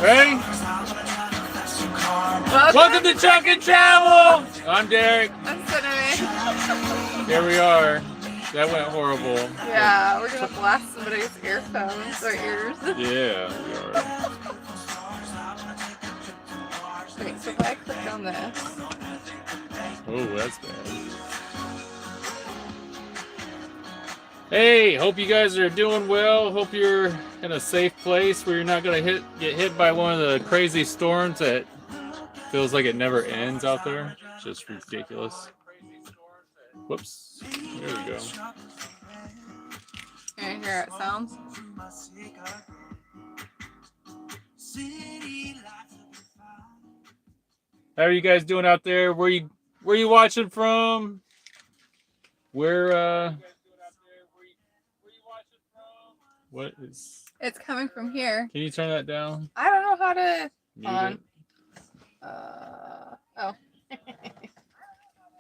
Ready? Welcome to Truck and Travel! I'm Darrick. I'm Cinnamon. Here we are. That went horrible. Yeah, we're gonna blast somebody's earphones or ears. Yeah, we are. Wait, so if I click on this. Oh, that's bad. Hey, hope you guys are doing well. Hope you're in a safe place where you're not gonna get hit by one of the crazy storms that feels like it never ends out there. Just ridiculous. Whoops. There we go. Can you hear how it sounds? How are you guys doing out there? Where you watching from? What is? It's coming from here. Can you turn that down? I don't know how to. Mute it. Oh.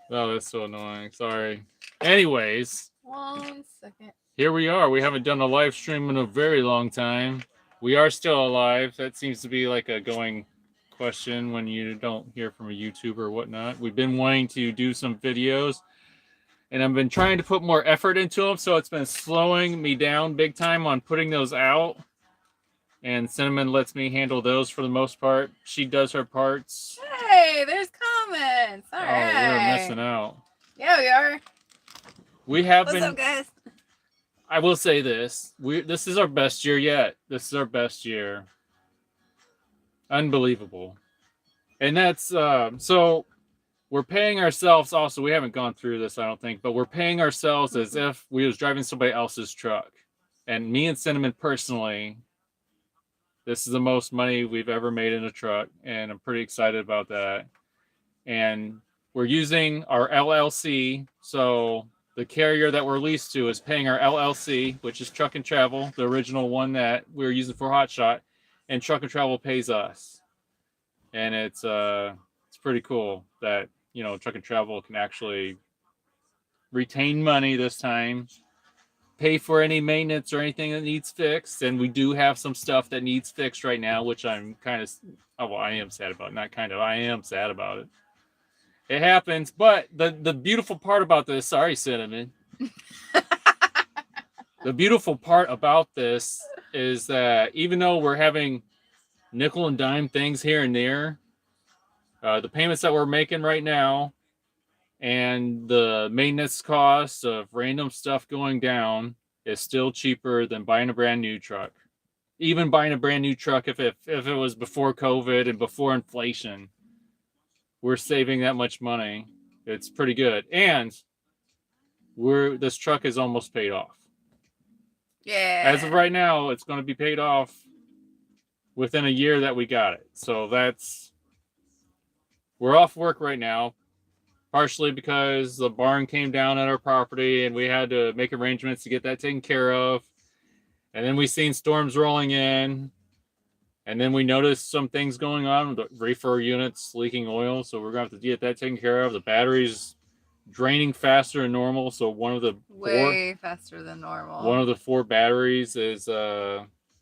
Oh, that's so annoying. Sorry. Anyways, 1 second. here we are. We haven't done a live stream in a very long time. We are still alive. That seems to be like a going question when you don't hear from a YouTuber or whatnot. We've been wanting to do some videos, and I've been trying to put more effort into them, so it's been slowing me down big time on putting those out. And Cinnamon lets me handle those for the most part. She does her parts. Hey, there's comments. All right. We're missing out. Yeah, we are. We have What's been. up, guys? I will say this. This is our best year yet. This is our best year. Unbelievable. And that's so we're paying ourselves also. We haven't gone through this, I don't think, but we're paying ourselves as if we was driving somebody else's truck. And me and Cinnamon personally, this is the most money we've ever made in a truck, and I'm pretty excited about that. And we're using our LLC, so the carrier that we're leased to is paying our LLC, which is Truck and Travel, the original one that we were using for Hotshot, and Truck and Travel pays us. And it's pretty cool that, you know, Truck and Travel can actually retain money this time, pay for any maintenance or anything that needs fixed. And we do have some stuff that needs fixed right now, which I'm kind of, I am sad about. Not kind of, I am sad about it. It happens, but the beautiful part about this, sorry, Cinnamon. The beautiful part about this is that even though we're having nickel and dime things here and there, the payments that we're making right now and the maintenance costs of random stuff going down is still cheaper than buying a brand new truck. Even buying a brand new truck, if it was before COVID and before inflation, we're saving that much money. It's pretty good. And this truck is almost paid off. Yeah. As of right now, it's going to be paid off within a year that we got it. So we're off work right now, partially because the barn came down at our property and we had to make arrangements to get that taken care of. And then we seen storms rolling in. And then we noticed some things going on with the reefer units leaking oil. So we're going to have to get that taken care of. The battery's draining faster than normal. So way faster than normal. One of the 4 batteries is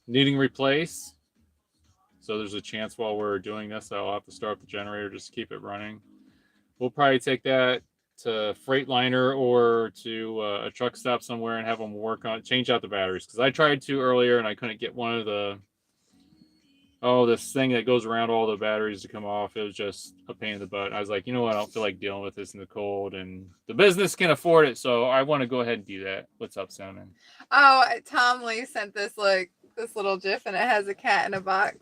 needing replaced. So there's a chance while we're doing this, I'll have to start up the generator just to keep it running. We'll probably take that to Freightliner or to a truck stop somewhere and have them change out the batteries. Because I tried to earlier and I couldn't get one of this thing that goes around all the batteries to come off. It was just a pain in the butt. I was like, you know what? I don't feel like dealing with this in the cold, and the business can afford it. So I want to go ahead and do that. What's up, Cinnamon? Oh, Tom Lee sent this little GIF, and it has a cat in a box.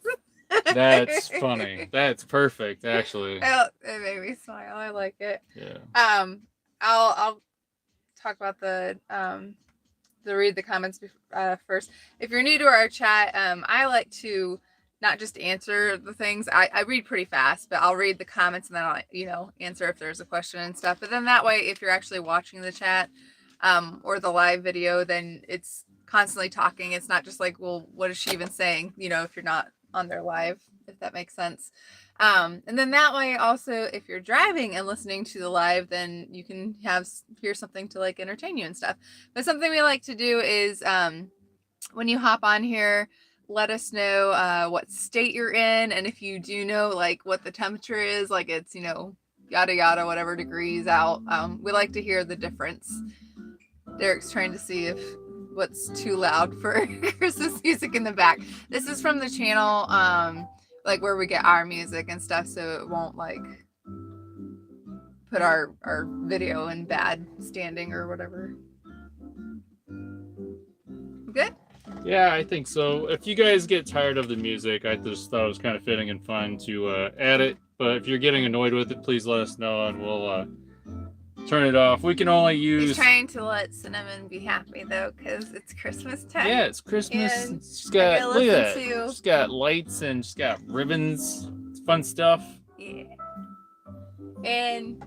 That's funny. That's perfect, actually. It made me smile. I like it. Yeah. I'll talk about the read the comments first. If you're new to our chat, I like to not just answer the things. I read pretty fast, but I'll read the comments and then I'll, answer if there's a question and stuff. But then that way, if you're actually watching the chat or the live video, then it's constantly talking. It's not just like, well, what is she even saying? If you're not on their live, if that makes sense. And then that way also, if you're driving and listening to the live, then you can hear something to entertain you and stuff. But something we like to do is when you hop on here, let us know what state you're in, and if you do know like what the temperature is, like it's, you know, yada yada, whatever degrees out. We like to hear the difference. Darrick's trying to see if what's too loud for Christmas music in the back. This is from the channel, like where we get our music and stuff, so it won't like put our video in bad standing or whatever. Good? Yeah, I think so. If you guys get tired of the music, I just thought it was kind of fitting and fun to add it. But if you're getting annoyed with it, please let us know and we'll turn it off. We can only use... He's trying to let Cinnamon be happy though, because it's Christmas time. Yeah, it's Christmas. And She's got, look at that. to- She's got lights and she's got ribbons. It's fun stuff. Yeah. And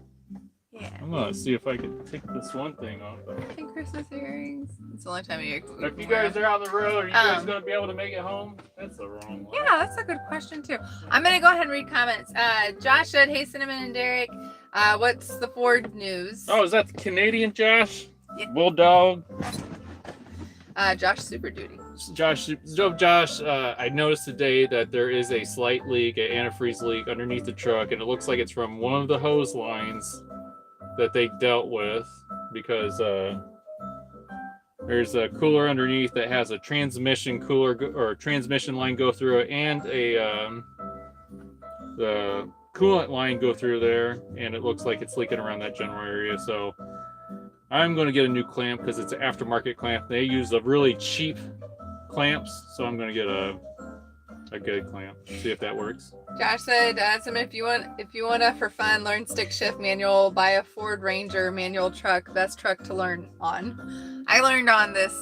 yeah. I'm gonna see if I can take this one thing off. And Christmas earrings. It's the only time of year. If you guys are on the road, are you guys gonna be able to make it home? That's the wrong one. Yeah, that's a good question too. I'm gonna go ahead and read comments. Josh said, "Hey Cinnamon and Darrick, what's the Ford news?" Oh, is that the Canadian Josh? Yeah. Bulldog. Josh Super Duty. Josh, I noticed today that there is a slight leak, an antifreeze leak underneath the truck, and it looks like it's from one of the hose lines that they dealt with, because there's a cooler underneath that has a transmission transmission line go through it, and the coolant line go through there, and it looks like it's leaking around that general area. So I'm going to get a new clamp because it's an aftermarket clamp. They use a really cheap clamps, so I'm going to get a good clamp. See if that works. Josh said, "Cinnamon, if you want to for fun learn stick shift manual, buy a Ford Ranger manual truck. Best truck to learn on." I learned on this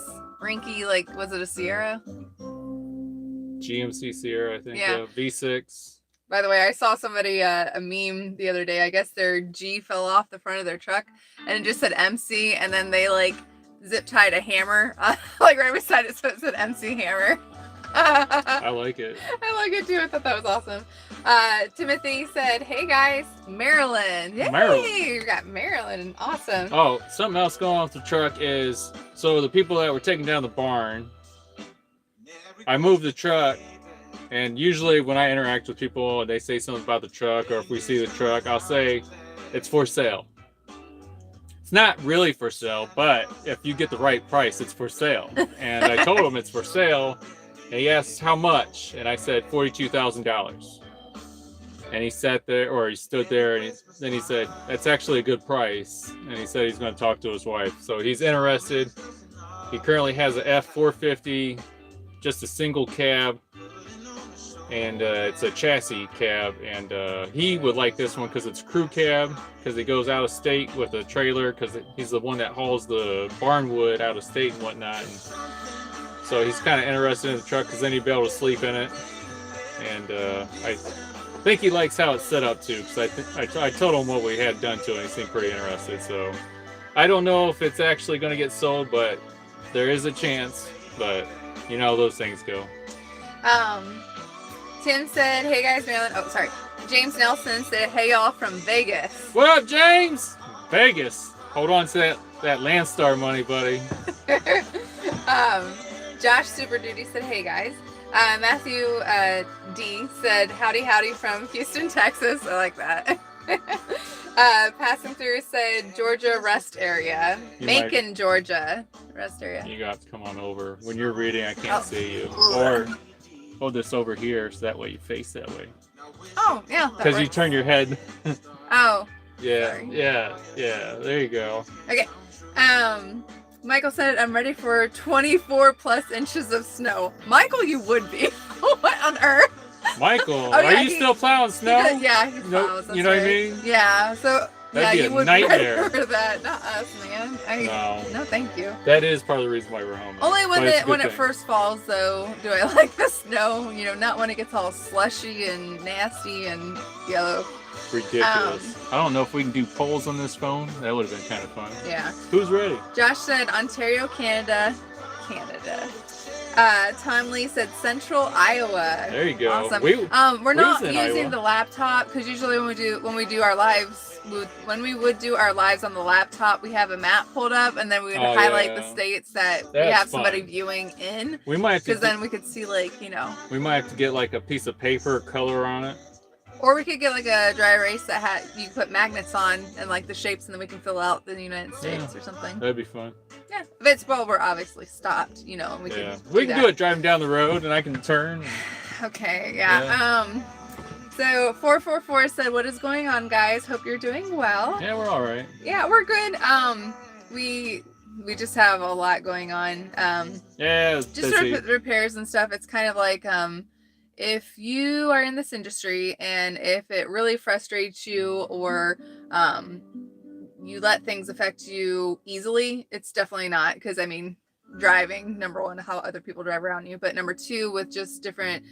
Rinky, like, was it a Sierra? GMC Sierra, I think. Yeah. V6. By the way, I saw somebody a meme the other day. I guess their G fell off the front of their truck, and it just said MC, and then they like zip tied a hammer like right beside it, so it said MC Hammer. I like it. I like it too. I thought that was awesome. Timothy said, "Hey guys, Maryland. Yay! Maryland. We got Maryland. Awesome." Oh, something else going on with the truck is, so the people that were taking down the barn, I moved the truck, and usually when I interact with people and they say something about the truck, or if we see the truck, I'll say it's for sale. It's not really for sale, but if you get the right price, it's for sale. And I told him it's for sale. And he asked how much, and I said $42,000. And he sat there, or he stood there, and then he said, "That's actually a good price." And he said he's going to talk to his wife. So he's interested. He currently has an F450, just a single cab, and it's a chassis cab. And he would like this one because it's crew cab, because he goes out of state with a trailer, because he's the one that hauls the barn wood out of state and whatnot. And so he's kind of interested in the truck because then he'd be able to sleep in it. And I think he likes how it's set up too, because I told him what we had done to it, and he seemed pretty interested. So I don't know if it's actually going to get sold, but there is a chance. But you know how those things go. Tim said, "Hey guys, Maryland." Oh, sorry. James Nelson said, "Hey y'all from Vegas." What up, James? Vegas. Hold on to that Landstar money, buddy. Josh Super Duty said, "Hey guys." Matthew D said, "Howdy from Houston, Texas." I like that. Passing through said, "Georgia rest area." Macon, Georgia rest area. You got to come on over. When you're reading, I can't see you. Or hold this over here so that way you face that way. Oh, yeah. Because you turn your head. Oh. Yeah, sorry. yeah. There you go. Okay. Michael said, "I'm ready for 24 plus inches of snow." Michael, you would be. What on earth? Michael, Oh, yeah, are you still plowing snow? He plows. You know what I mean? Yeah. So That'd be you a would nightmare. be ready for that. Not us, man. No, thank you. That is part of the reason why we're home. Only when But it's a good when it thing. first falls, though, do I like the snow. You know, not when it gets all slushy and nasty and yellow. Ridiculous. I don't know if we can do polls on this phone. That would have been kind of fun. Yeah. Who's ready? Josh said Ontario, Canada. Tom Lee said Central Iowa. There you go. Awesome. We're we not was in using Iowa. the laptop because usually when we do our lives, when we would do our lives on the laptop, we have a map pulled up and then we would highlight the states that we That's have somebody fun. viewing in. We might have to because then we could see like we might have to get like a piece of paper, color on it. Or we could get like a dry erase that had you put magnets on and like the shapes, and then we can fill out the United States or something. That'd be fun. Yeah, if it's we're obviously stopped, and we can. We can do it driving down the road, and I can turn. Okay, yeah. So 444 said, "What is going on, guys? Hope you're doing well." Yeah, we're all right. Yeah, we're good. We just have a lot going on. Just repairs and stuff. It's kind of like if you are in this industry and if it really frustrates you or you let things affect you easily, it's definitely not. Because I mean, driving, number one, how other people drive around you, but number two, with just different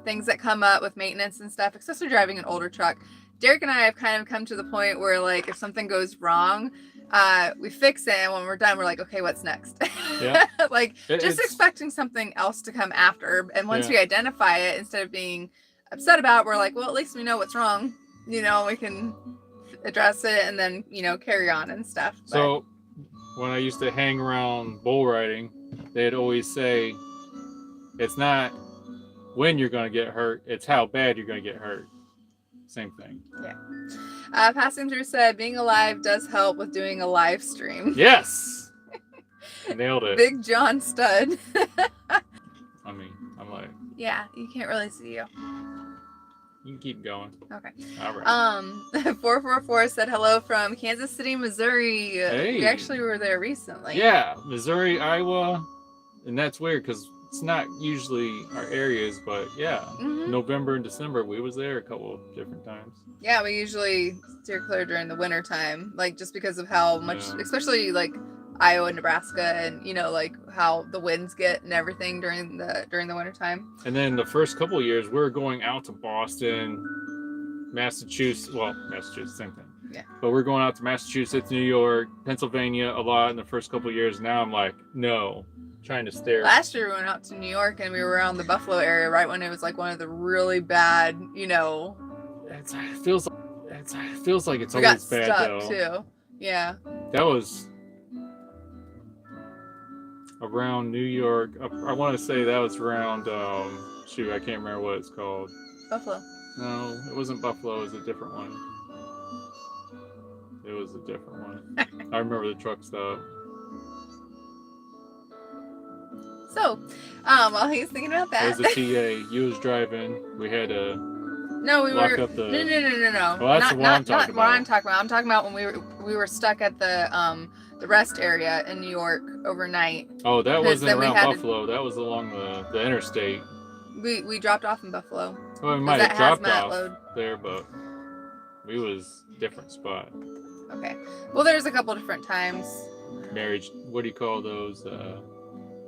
things that come up with maintenance and stuff, especially driving an older truck. Darrick and I have kind of come to the point where like if something goes wrong, we fix it, and when we're done, we're like, okay, what's next? Yeah. Like just expecting something else to come after. And once we identify it, instead of being upset about it, we're like, well, at least we know what's wrong. We can address it and then, carry on and stuff. So when I used to hang around bull riding, they'd always say, it's not when you're going to get hurt, it's how bad you're going to get hurt. Same thing. Yeah. Passing Through said, being alive does help with doing a live stream. Yes. Nailed it. Big John Stud. I mean, I'm like. Yeah, you can't really see you. You can keep going. Okay. All right. 444 said hello from Kansas City, Missouri. Hey. We actually were there recently. Yeah, Missouri, Iowa, and that's weird because it's not usually our areas, but yeah, November and December we was there a couple of different times. Yeah, we usually steer clear during the winter time, like just because of how much, especially like Iowa and Nebraska, and like how the winds get and everything during the winter time. And then the first couple of years we were going out to Boston, Massachusetts. Well, Massachusetts, same thing. Yeah. But we're going out to Massachusetts, New York, Pennsylvania a lot in the first couple of years. Now I'm like, no. Trying to stare. Last year we went out to New York and we were around the Buffalo area right when it was like one of the really bad, It feels like it's we always got bad stuck though. too. Yeah. That was around New York. I want to say that was around I can't remember what it's called. Buffalo. No, it wasn't Buffalo, it was a different one. I remember the truck stop. So, while he's thinking about that, It was a TA. You was driving. We had to lock up the. No. Well, that's not I'm talking what I'm talking about. I'm talking about when we were stuck at the rest area in New York overnight. Oh, that wasn't around Buffalo. That was along the interstate. We dropped off in Buffalo. Well, we might have dropped off there, but we was different spot. Okay. Well, there's a couple different times. Marriage. What do you call those?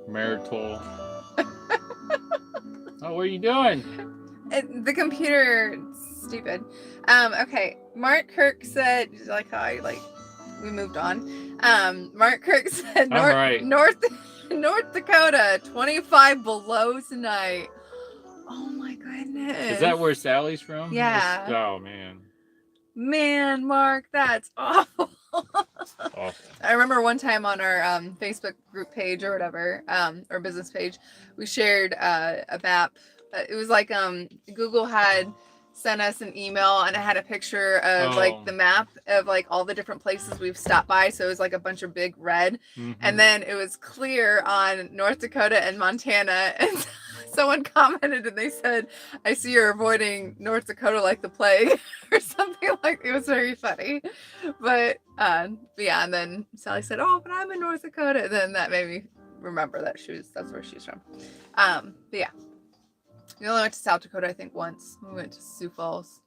Marital. Oh, what are you doing? The computer, stupid. Okay. Mark Kirk said, like how we moved on. Mark Kirk said North Dakota, 25 below tonight. Oh my goodness. Is that where Sally's from? Yeah. Oh man. Man, Mark, that's awful. Awful. I remember one time on our Facebook group page or whatever, or business page, we shared a map. It was like Google had sent us an email and it had a picture of like the map of like all the different places we've stopped by. So it was like a bunch of big red, and then it was clear on North Dakota and Montana. And someone commented and they said, "I see you're avoiding North Dakota like the plague," or something like. It was very funny, but yeah. And then Sally said, "Oh, but I'm in North Dakota." And then that made me remember that's where she's from. But yeah, we only went to South Dakota I think once. We went to Sioux Falls.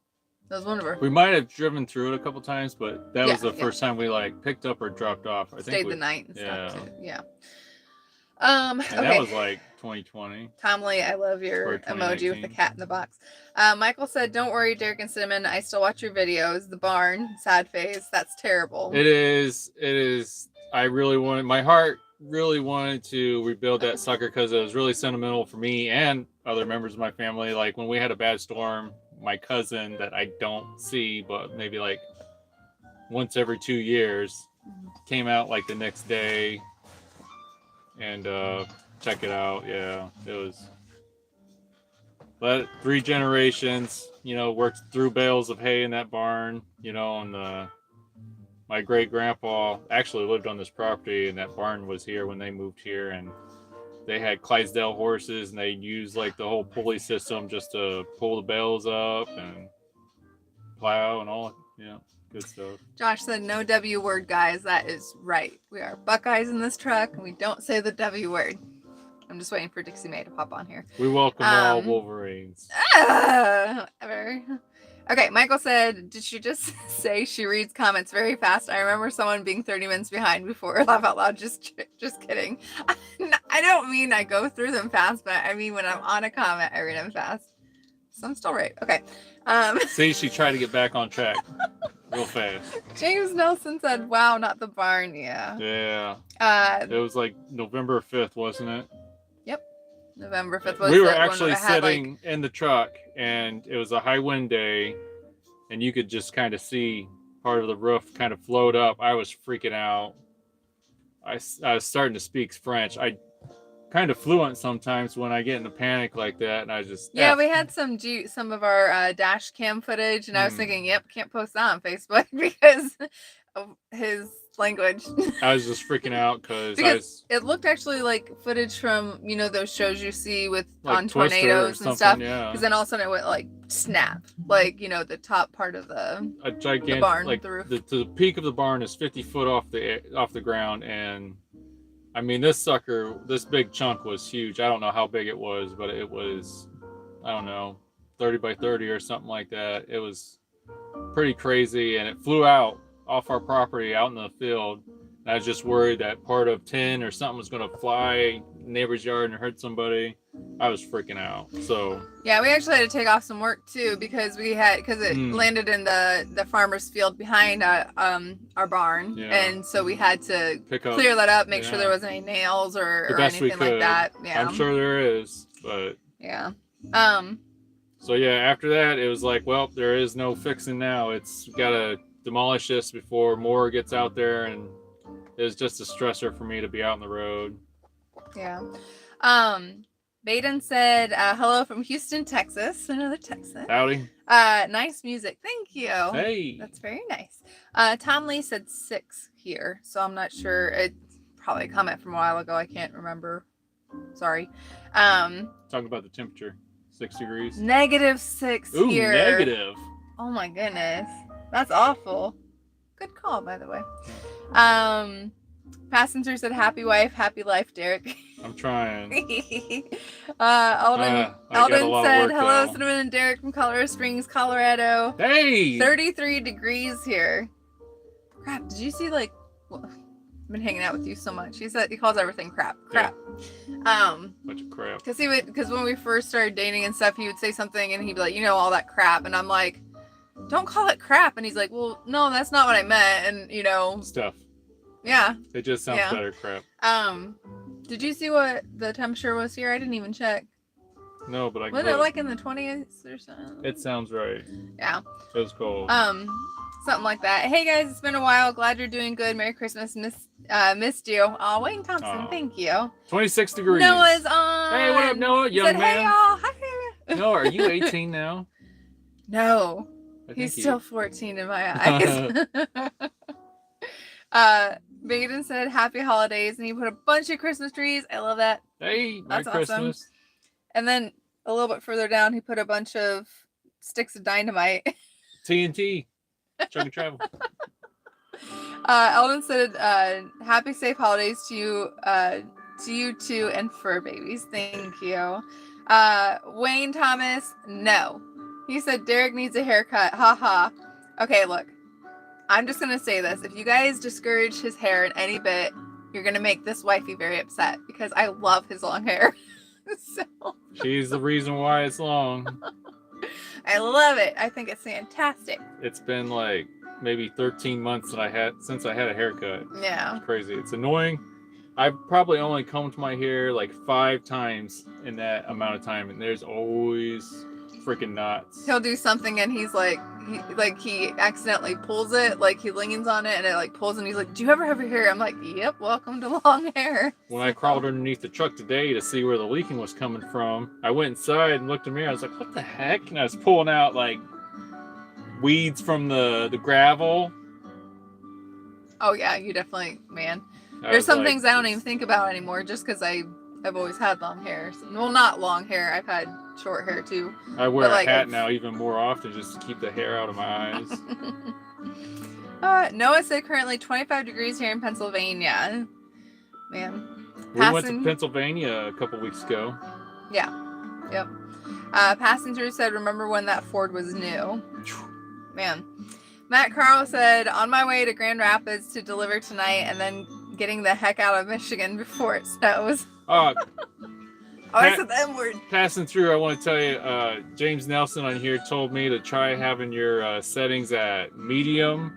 That was one of our. We might have driven through it a couple times, but that was the first time we like picked up or dropped off. I think stayed the night and stuff too. Yeah. And okay. that was like 2020. Tom Lee, I love your emoji with the cat in the box. Michael said, "Don't worry, Darrick and Cinnamon. I still watch your videos. The barn, sad face. That's terrible." It is. I really wanted. My heart really wanted to rebuild that sucker because it was really sentimental for me and other members of my family. Like when we had a bad storm, my cousin that I don't see, but maybe like once every 2 years, came out like the next day and check it out. Yeah, it was. But 3 generations, worked through bales of hay in that barn, and my great grandpa actually lived on this property, and that barn was here when they moved here, and they had Clydesdale horses, and they used like the whole pulley system just to pull the bales up and plow and all. Yeah, good stuff. Josh said no W word, guys. That is right. We are Buckeyes in this truck, and we don't say the W word. I'm just waiting for Dixie Mae to pop on here. We welcome all Wolverines. Whatever. Okay, Michael said, did she just say she reads comments very fast? I remember someone being 30 minutes behind before. Laugh out loud. Just kidding. I don't mean I go through them fast, but I mean when I'm on a comment, I read them fast. So I'm still right. Okay. See, she tried to get back on track real fast. James Nelson said, wow, not the barn. Yeah. Yeah. It was like November 5th, wasn't it? Yep. November 5th was we were actually sitting in the truck, and it was a high wind day, and you could just kind of see part of the roof kind of float up. I was freaking out. I was starting to speak French. I kind of fluent sometimes when I get in a panic like that, and I just we had some of our dash cam footage, and I was thinking, yep, can't post that on Facebook because of his language. I was just freaking out because it looked actually like footage from those shows you see with like on tornadoes and stuff. Yeah. Because then all of a sudden it went like snap, like the top part of the barn, like the roof. The peak of the barn is 50 foot off the ground, and I mean this big chunk was huge. I don't know how big it was, but it was, I don't know, 30 by 30 or something like that. It was pretty crazy, and it flew out off our property out in the field. And I was just worried that part of tin or something was going to fly in the neighbor's yard and hurt somebody. I was freaking out. So yeah, we actually had to take off some work too because it landed in the farmer's field behind our barn, and so we had to clear that up, make sure there wasn't any nails or anything like that. Yeah, I'm sure there is, but yeah. So yeah, after that it was like, well, there is no fixing now. It's gotta demolish this before more gets out there, and it was just a stressor for me to be out on the road. Yeah. Baden said, hello from Houston, Texas. Another Texan. Howdy. Nice music. Thank you. Hey. That's very nice. Tom Lee said 6 here, so I'm not sure. It's probably a comment from a while ago. I can't remember. Sorry. Talking about the temperature. 6 degrees. -6 Ooh, here. negative. Oh my goodness. That's awful. Good call, by the way. Passenger said, happy wife, happy life, Darrick. I'm trying. Alden said, hello, Cinnamon and Darrick from Colorado Springs, Colorado. Hey! 33 degrees here. Crap, did you see, I've been hanging out with you so much. He calls everything crap. Yeah. Bunch of crap. Because when we first started dating and stuff, he would say something and he'd be like, all that crap. And I'm like, don't call it crap. And he's like, well, no, that's not what I meant. And, stuff. Yeah. It just sounds better, crap. Did you see what the temperature was here? I didn't even check. No, but I was it like in the 20s or something? It sounds right. Yeah. It was cold. Something like that. Hey guys, it's been a while. Glad you're doing good. Merry Christmas. Missed you. Oh, Wayne Thompson, thank you. 26 degrees. Noah's on. Hey, what up, Noah? Young man. Hey y'all. Hi. Noah, are you 18 now? No. He's still 14 in my eyes. Baden said happy holidays, and he put a bunch of Christmas trees. I love that. Hey, that's Merry awesome. Christmas. And then a little bit further down, he put a bunch of sticks of dynamite. TNT. Trying to travel. Eldon said, happy safe holidays to you two and fur babies. Thank you. Wayne Thomas, no. He said Darrick needs a haircut. Ha. Okay, look. I'm just going to say this. If you guys discourage his hair in any bit, you're going to make this wifey very upset because I love his long hair. So she's the reason why it's long. I love it. I think it's fantastic. It's been like maybe 13 months since I had a haircut. Yeah. It's crazy. It's annoying, I've probably only combed my hair like 5 times in that amount of time, and there's always freaking knots. He'll do something and he's like, he accidentally pulls it, like he leans on it and it like pulls and he's like, do you ever have your hair? I'm like, yep, welcome to long hair. When I crawled underneath the truck today to see where the leaking was coming from, I went inside and looked in the mirror. I was like, what the heck? And I was pulling out like weeds from the gravel. Oh yeah, you definitely, man. I There's was some like, things I don't even think about anymore just because I've always had long hair. Well, not long hair. I've had short hair too. I wear But, like, a hat now even more often just to keep the hair out of my eyes. Noah said currently 25 degrees here in Pennsylvania. Man. We went to Pennsylvania a couple weeks ago. Yeah. Yep. Passenger said, remember when that Ford was new? Man. Matt Carl said, on my way to Grand Rapids to deliver tonight and then getting the heck out of Michigan before it snows. I said the M word. Passing through, I want to tell you, James Nelson on here told me to try having your settings at medium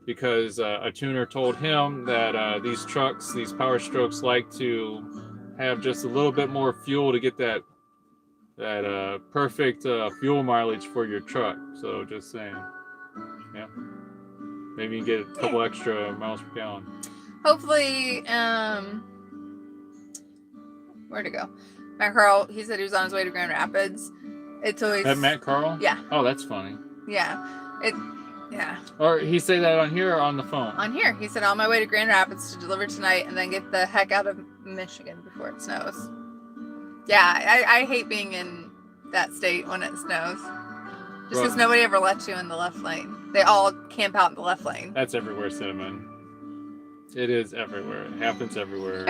because a tuner told him that these trucks, these Power Strokes, like to have just a little bit more fuel to get that perfect fuel mileage for your truck. So just saying, yeah, maybe you can get a couple extra miles per gallon. Hopefully, where'd it go? Matt Carl, he said he was on his way to Grand Rapids. It's always... That Matt Carl? Yeah. Oh, that's funny. Yeah. Yeah. Or he say that on here or on the phone? On here. He said, on my way to Grand Rapids to deliver tonight and then get the heck out of Michigan before it snows. Yeah, I hate being in that state when it snows. Just because nobody ever lets you in the left lane. They all camp out in the left lane. That's everywhere, Cinnamon. It is everywhere. It happens everywhere.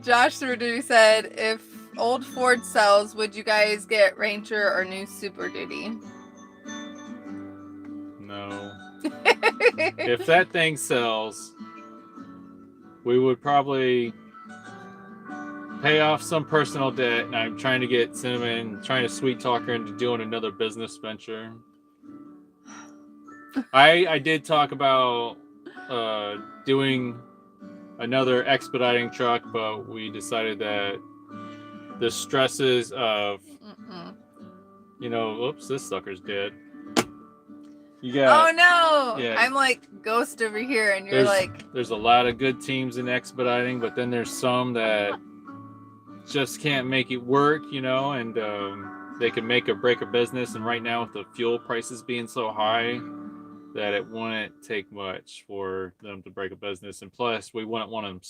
Josh Thurdu said, if old Ford sells, would you guys get Ranger or new Super Duty? No. If that thing sells, we would probably pay off some personal debt, and I'm trying to get Cinnamon, trying to sweet talk her into doing another business venture. I did talk about doing another expediting truck, but we decided that the stresses of oops, this sucker's dead. You got, oh no, yeah, I'm like ghost over here and you're there's a lot of good teams in expediting, but then there's some that just can't make it work, and they can make or break a business. And right now with the fuel prices being so high, that it wouldn't take much for them to break a business. And plus, we wouldn't want them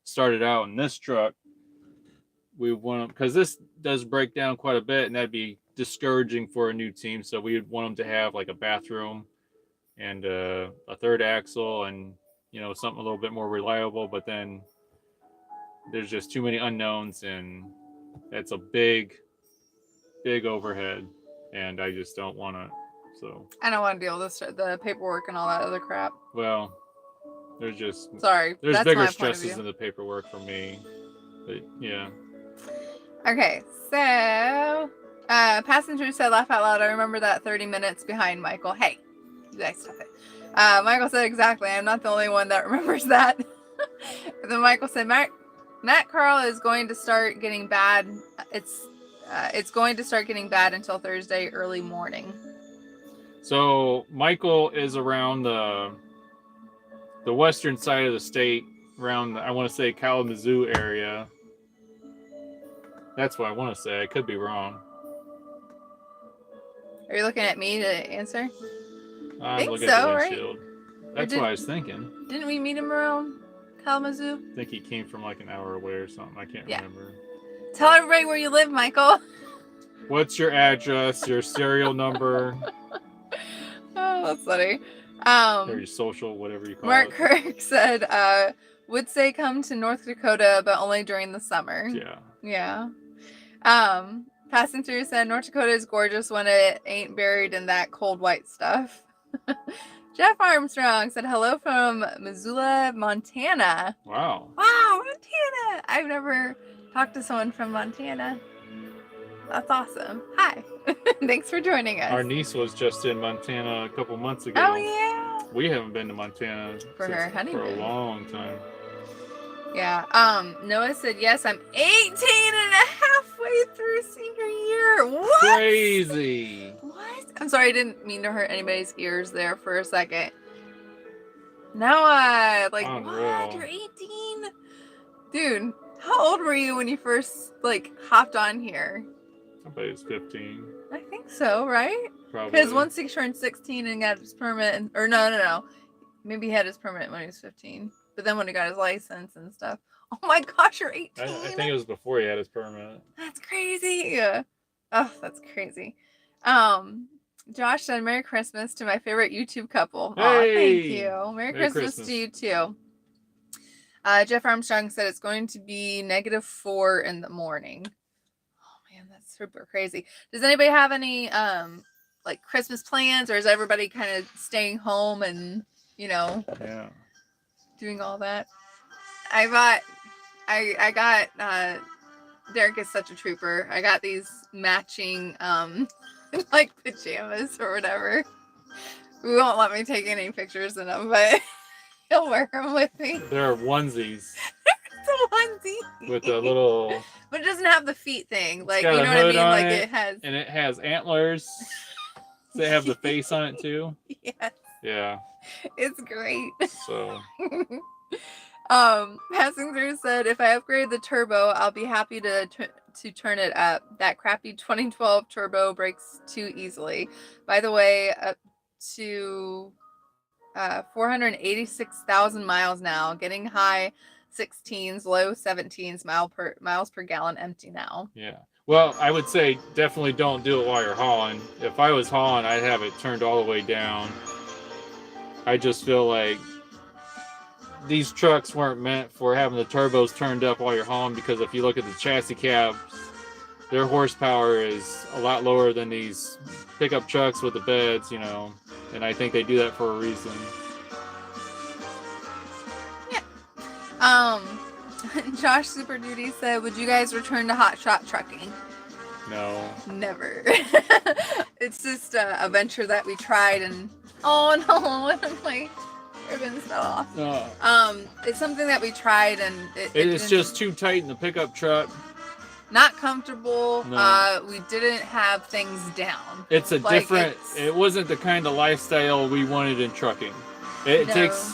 started out in this truck. We want them, because this does break down quite a bit, and that'd be discouraging for a new team. So we would want them to have like a bathroom and a third axle and, something a little bit more reliable. But then there's just too many unknowns, and that's a big overhead. And I just don't want to. So I don't want to deal with the paperwork and all that other crap. Well, there's bigger stresses in the paperwork for me. But yeah. Okay, so passenger said, laugh out loud. I remember that 30 minutes behind Michael. Hey, you guys stop it. Michael said, exactly. I'm not the only one that remembers that. And then Michael said, Matt Carl is going to start getting bad. It's going to start getting bad until Thursday early morning. So Michael is around the western side of the state, around I want to say Kalamazoo area. That's what I want to say. I could be wrong. Are you looking at me to answer? I'm looking at the windshield. Right? That's what I was thinking. Didn't we meet him around Kalamazoo? I think he came from like an hour away or something. I can't remember. Tell everybody where you live, Michael. What's your address, your serial number? Oh, that's funny. Or your social, whatever you call Mark it. Kirk said, would say come to North Dakota, but only during the summer. Yeah. Passing through said, North Dakota is gorgeous when it ain't buried in that cold white stuff. Jeff Armstrong said, hello from Missoula, Montana. Wow, Montana. I've never talked to someone from Montana. That's awesome. Hi. Thanks for joining us. Our niece was just in Montana a couple months ago. Oh, yeah. We haven't been to Montana for her honeymoon for a long time. Yeah. Noah said, yes, I'm 18 and a halfway through senior year. What? Crazy. What? I'm sorry, I didn't mean to hurt anybody's ears there for a second. Noah, like, Unreal. what? You're 18? Dude, how old were you when you first, like, hopped on here? I bet it's 15. I think so, right? Probably. Because once he turned 16 and got his permit, or no. Maybe he had his permit when he was 15. But then when he got his license and stuff. Oh my gosh, you're 18. I think it was before he had his permit. That's crazy. Oh, that's crazy. Josh said, Merry Christmas to my favorite YouTube couple. Hey! Aw, thank you. Merry Christmas to you too. Jeff Armstrong said it's going to be -4 in the morning. Oh man, that's super crazy. Does anybody have any like Christmas plans, or is everybody kind of staying home and, you know, doing all that? I got Darrick is such a trooper. I got these matching like pajamas or whatever. We won't let me take any pictures in them, but he'll wear them with me. They're onesies. It's a onesie with a little. But it doesn't have the feet thing, like, you got know a what I hood mean. on Like it, it has, and it has antlers. They have the face on it too. yes, Yeah. it's great. So. Passing through said, if I upgrade the turbo, I'll be happy to turn it up. That crappy 2012 turbo breaks too easily. By the way, up to 486,000 miles now, getting high 16s, low 17s miles per gallon empty now. Yeah. Well, I would say definitely don't do it while you're hauling. If I was hauling, I'd have it turned all the way down. I just feel like these trucks weren't meant for having the turbos turned up while you're hauling, because if you look at the chassis cabs, their horsepower is a lot lower than these pickup trucks with the beds, you know, and I think they do that for a reason. Yeah. Josh Super Duty said, would you guys return to hot shot trucking? No. Never. It's just a venture that we tried, and oh no, my ribbons fell off. It's something that we tried, and it's just too tight in the pickup truck. Not comfortable. No. We didn't have things down. It's a different. It wasn't the kind of lifestyle we wanted in trucking. It takes.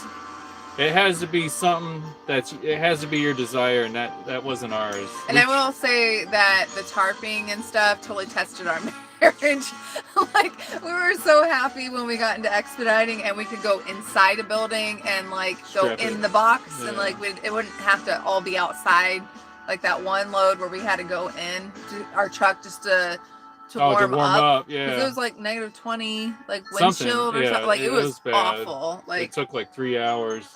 It has to be something it has to be your desire, and that wasn't ours. And I will say that the tarping and stuff totally tested our marriage. Like, we were so happy when we got into expediting and we could go inside a building and like go in the box, and like it wouldn't have to all be outside. Like that one load where we had to go in to our truck just to warm up. Yeah. It was like -20, like windshield or something. Like it was awful. Like it took like 3 hours.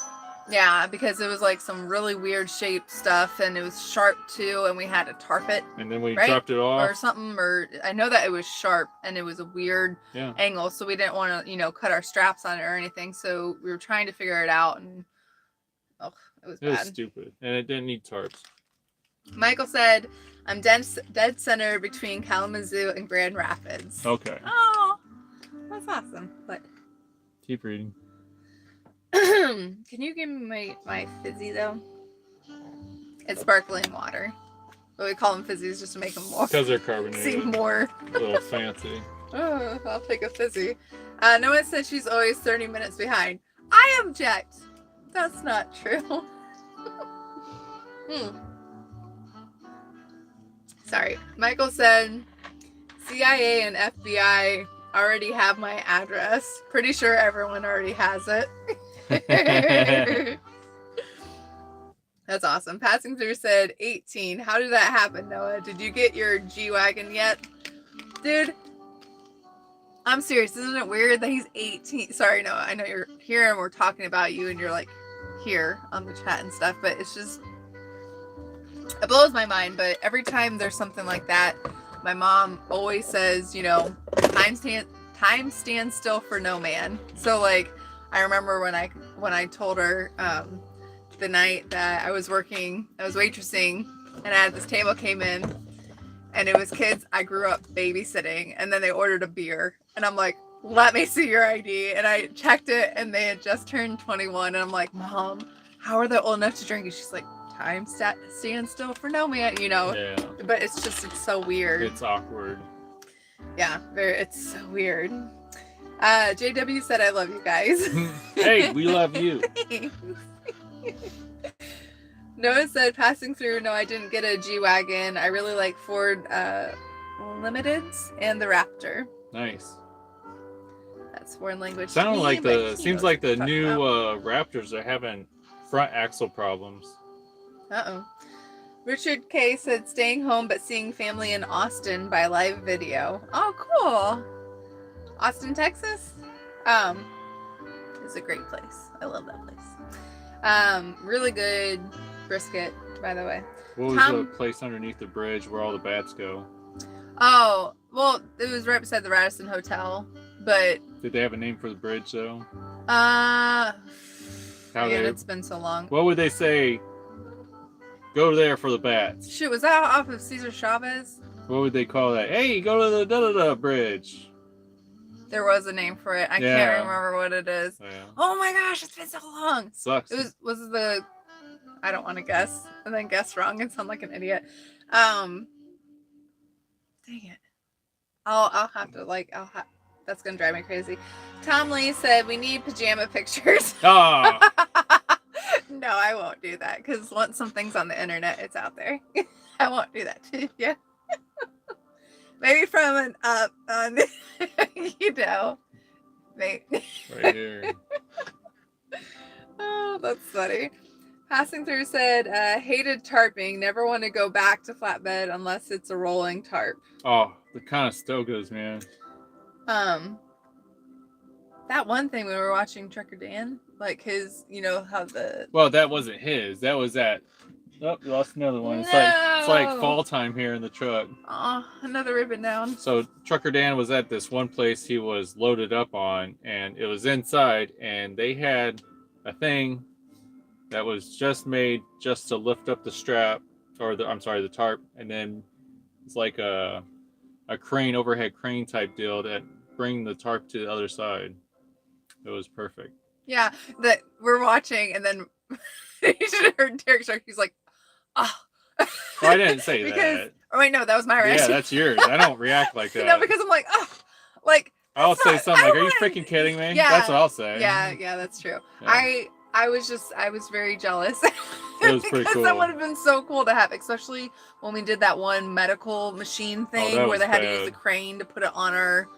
Yeah, because it was like some really weird shaped stuff, and it was sharp too, and we had to tarp it. And then we dropped it off. Or something, or I know that it was sharp and it was a weird angle, so we didn't want to, cut our straps on it or anything. So we were trying to figure it out, and it was bad. It was stupid, and it didn't need tarps. Michael said, I'm dead center between Kalamazoo and Grand Rapids. Okay. Oh, that's awesome. But keep reading. Can you give me my fizzy though? It's sparkling water, but we call them fizzies just to make them more. Because they're carbonated. Seem more a little fancy. Oh, I'll take a fizzy. Noah said she's always 30 minutes behind. I object. That's not true. Sorry. Michael said CIA and FBI already have my address. Pretty sure everyone already has it. That's awesome. Passing through said 18. How did that happen, Noah? Did you get your G-Wagon yet? Dude, I'm serious. Isn't it weird that he's 18? Sorry, Noah. I know you're here and we're talking about you and you're like here on the chat and stuff, but it's just, it blows my mind. But every time there's something like that, my mom always says, time stands still for no man. So like, I remember when I told her the night that I was waitressing, and I had this table came in, and it was kids I grew up babysitting, and then they ordered a beer, and I'm like, let me see your ID, and I checked it, and they had just turned 21, and I'm like, Mom, how are they old enough to drink? And she's like, time stand still for no man, you know. Yeah. But it's so weird. It's awkward. Yeah, it's so weird. JW said, I love you guys. Hey, we love you. Noah said, passing through, no, I didn't get a G-Wagon. I really like Ford Limiteds and the Raptor. Nice. That's foreign language. Seems like the new about. Raptors are having front axle problems. Uh-oh. Richard K said, staying home but seeing family in Austin by live video. Oh, cool. Austin, Texas? It's a great place. I love that place. Really good brisket, by the way. What was the place underneath the bridge where all the bats go? Oh, well, it was right beside the Radisson Hotel, but... Did they have a name for the bridge, though? It's been so long. What would they say? Go there for the bats. Shoot, was that off of Cesar Chavez? What would they call that? Hey, go to the da-da-da bridge. There was a name for it. I can't remember what it is. Yeah. Oh my gosh, it's been so long. Sucks. It was the... I don't want to guess and then guess wrong and sound like an idiot. Dang it. I'll have to that's gonna drive me crazy. Tom Lee said we need pajama pictures. Oh. No, I won't do that because once something's on the internet, it's out there. I won't do that to you. Maybe from an up on, Maybe. Right here. Oh, that's funny. Passing through said, hated tarping. Never want to go back to flatbed unless it's a rolling tarp. Oh, the kind of Stogas, man. That one thing we were watching Trucker Dan, like his, how the... Well, that wasn't his. That was that... Oh, we lost another one. It's like fall time here in the truck. Oh, another ribbon down. So Trucker Dan was at this one place he was loaded up on, and it was inside, and they had a thing that was just made just to lift up the strap, or the tarp, and then it's like a overhead crane type deal that bring the tarp to the other side. It was perfect. Yeah, that we're watching, and then you should have heard Darrick Shark. He's like, oh. Well, I didn't say that. Oh wait, no, that was my reaction. Yeah, that's yours. I don't react like that. No, because I'm like, oh, like. I'll say something like, "Are you freaking kidding me?" Yeah, that's what I'll say. Yeah, that's true. Yeah. I was very jealous. It was pretty cool. That would have been so cool to have, especially when we did that one medical machine thing where they had to use the crane to put it on our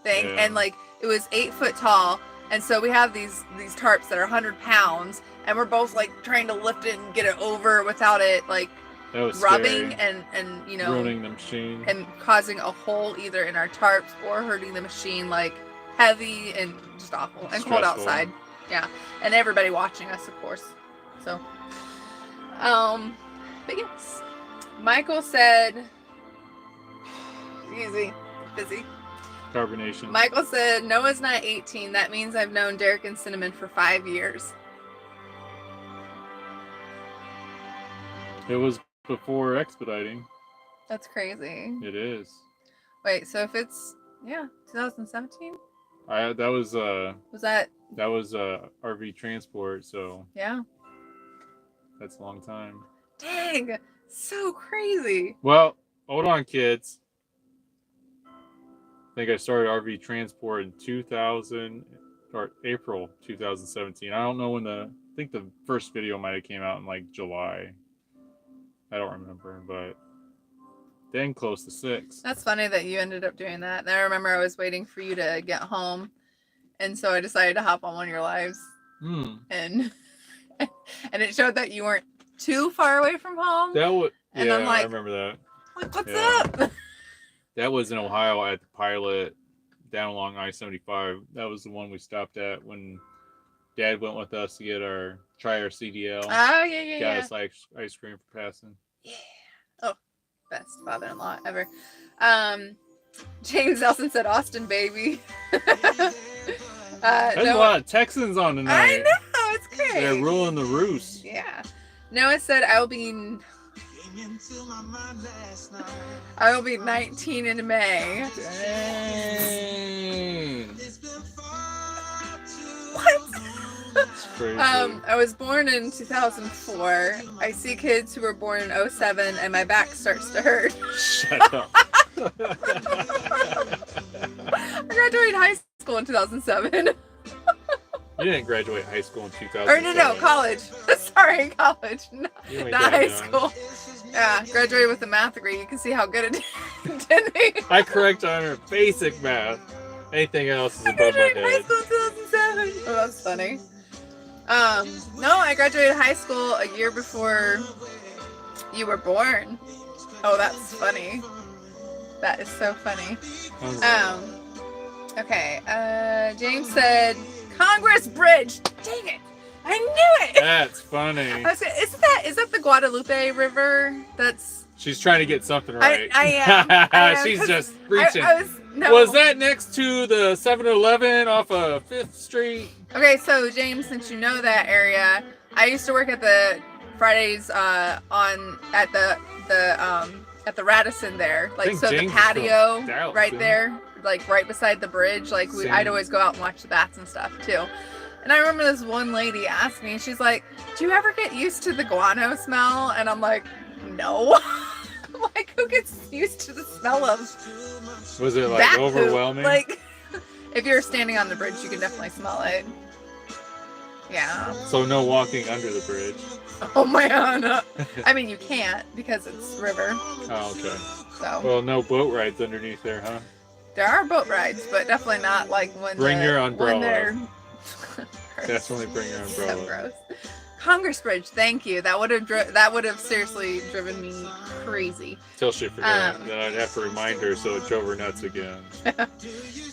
thing, and it was 8 foot tall, and so we have these tarps that are 100 pounds, and we're both trying to lift it and get it over without it rubbing and ruining the machine and causing a hole either in our tarps or hurting the machine, heavy and just awful and stressful. Cold outside. Yeah, and everybody watching us, of course. So, but yes, Michael said, easy, busy. Carbonation. Michael said, Noah's not 18. That means I've known Darrick and Cinnamon for 5 years. It was before Expediting. That's crazy. It is. Wait, so if it's 2017? That was RV transport, so yeah, that's a long time. Dang, so crazy. Well, hold on, kids. I think I started RV transport in April 2017. I don't know when I think the first video might have came out in July. I don't remember, but then close to 6. That's funny that you ended up doing that. And I remember I was waiting for you to get home, and so I decided to hop on one of your lives. And it showed that you weren't too far away from home. And I'm I remember that. What's up? That was in Ohio at the Pilot down along I-75. That was the one we stopped at when Dad went with us to try our CDL. Oh, yeah. Got us ice cream for passing. Yeah. Oh, best father-in-law ever. James Nelson said, Austin, baby. There's a lot of Texans on tonight. I know, it's great. They're ruling the roost. Yeah. Noah said, I will be 19 in May. Dang. What? crazy. I was born in 2004. I see kids who were born in 07 and my back starts to hurt. Shut up. I graduated high school in 2007. You didn't graduate high school in 2000. Or no, college. Sorry, college. Not high young. school. Yeah, graduated with a math degree. You can see how good it did me. I correct on her basic math. Anything else is I above my graduated high head. school in 2007. Oh, that's funny. No, I graduated high school a year before you were born. Oh, that's funny. That is so funny. Okay. James said Congress Bridge. Dang it! I knew it. That's funny. I was, is that the Guadalupe River? That's. She's trying to get something right. I am. She's just reaching. No. Was that next to the 7-Eleven off of 5th Street? Okay, so James, since you know that area, I used to work at the Fridays at the Radisson there, like so James the patio Dallas, right yeah. there, like right beside the bridge. Like I'd always go out and watch the bats and stuff too. And I remember this one lady asked me, she's like, "Do you ever get used to the guano smell?" And I'm like, "No." I'm like, who gets used to the smell of? Was it like bat overwhelming? poop? Like, if you're standing on the bridge, you can definitely smell it. Yeah. So no walking under the bridge. Oh my god. I mean, you can't because it's river. Oh, okay. So Well, no boat rides underneath there, huh? there are boat rides, but definitely not like when Bring your umbrella. When they're... Definitely bring your umbrella. So gross. Congress Bridge, thank you. That would have seriously driven me crazy. Till she forgot. Then I'd have to remind her, so it drove her nuts again.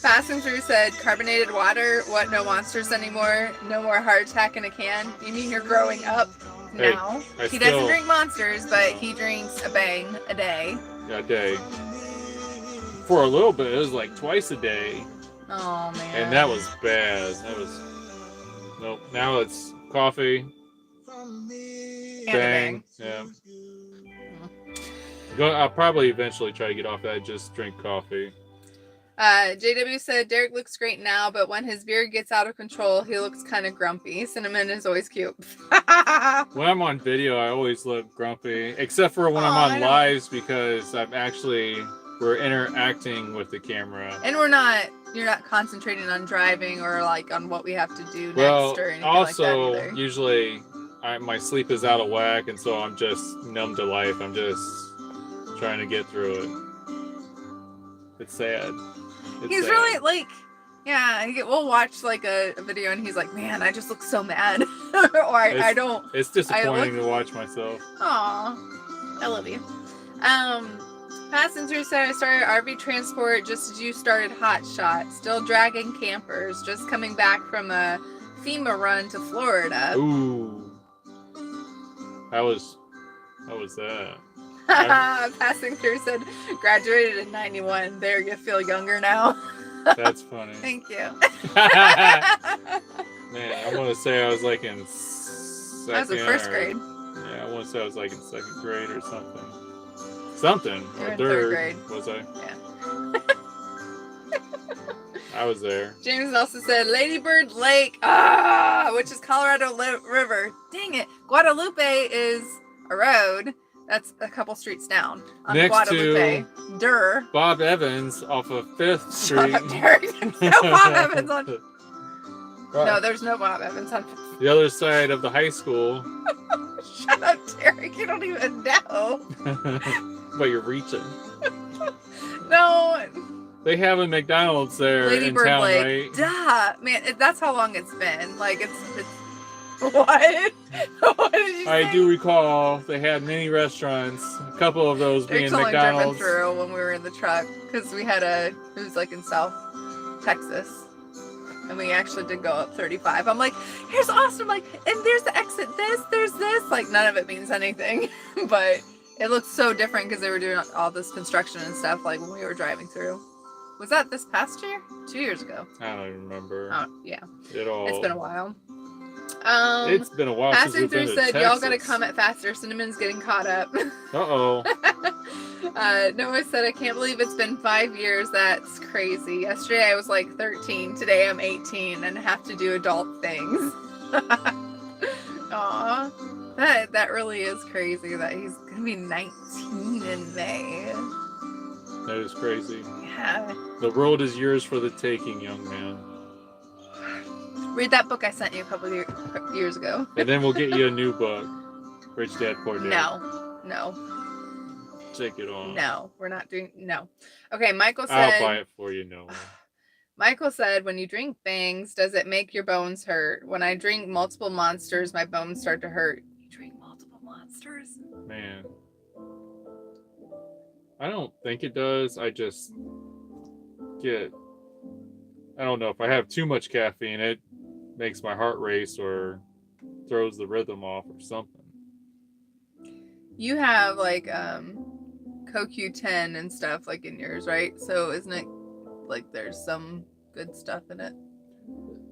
Passing through said carbonated water. What? No monsters anymore. No more heart attack in a can. You mean you're growing up now? Hey, he doesn't drink monsters, but he drinks a bang a day. Yeah, a day. For a little bit, it was like twice a day. Oh man. And that was bad. That was nope. Now it's coffee. Bang. Yeah. I'll probably eventually try to get off that. Just drink coffee. JW said Darrick looks great now, but when his beard gets out of control, he looks kind of grumpy. Cinnamon is always cute. When I'm on video, I always look grumpy, except for when I'm on lives because we're interacting with the camera. And you're not concentrating on driving or like on what we have to do next or anything also, like that either. Usually my sleep is out of whack, and so I'm just numb to life. I'm just trying to get through it. It's sad. He's really like, yeah, we'll watch like a video and he's like, man, I just look so mad. Or I don't. It's disappointing to watch myself. Aw, I love you. Passenger said I started RV transport just as you started Hot Shot. Still dragging campers. Just coming back from a FEMA run to Florida. Ooh. How was that? Passing through said graduated in 91. There, you feel younger now. That's funny. Thank you. Man, I want to say I was like in second. That was in first grade. Yeah, I want to say I was like in second grade or something. Something. You're or in third. third grade. Was I? Yeah. I was there. James also said Ladybird Lake, which is Colorado River. Dang it. Guadalupe is a road. That's a couple streets down. On Next Guadalupe. to Bob Evans off of 5th Street. No Bob Evans on... No, there's no Bob Evans on... The other side of the high school. Shut up, Darrick. You don't even know. But you're reaching. No. They have a McDonald's there Ladybird in town, Lake. right? Duh. Man, that's how long it's been. Like, it's what? What did you say? I do recall they had many restaurants, a couple of those being only McDonald's. driven through when we were in the truck because we had it was like in South Texas. And we actually did go up 35. I'm like, here's Austin. Like, and there's the exit. There's this. Like, none of it means anything. But it looks so different because they were doing all this construction and stuff, like, when we were driving through. Was that this past year? 2 years ago. I don't even remember. Oh, yeah. It's been a while. It's been a while since we've been to Passing through said, Texas. y'all gotta comment faster. Cinnamon's getting caught up. Uh-oh. Noah said, I can't believe it's been 5 years. That's crazy. Yesterday I was like 13. Today I'm 18 and have to do adult things. Oh, that really is crazy that he's gonna be 19 in May. That is crazy. Yeah. The world is yours for the taking, young man. Read that book I sent you a couple years ago. And then we'll get you a new book. Rich Dad, Poor Dad. No. Take it on. No, we're not doing. No. Okay, Michael said. I'll buy it for you, Noah. Michael said, when you drink Bangs, does it make your bones hurt? When I drink multiple monsters, my bones start to hurt. You drink multiple monsters? Man. I don't think it does. I just get... I don't know. If I have too much caffeine, it makes my heart race or throws the rhythm off or something. You have, like, CoQ10 and stuff, like, in yours, right? So isn't it, like, there's some good stuff in it?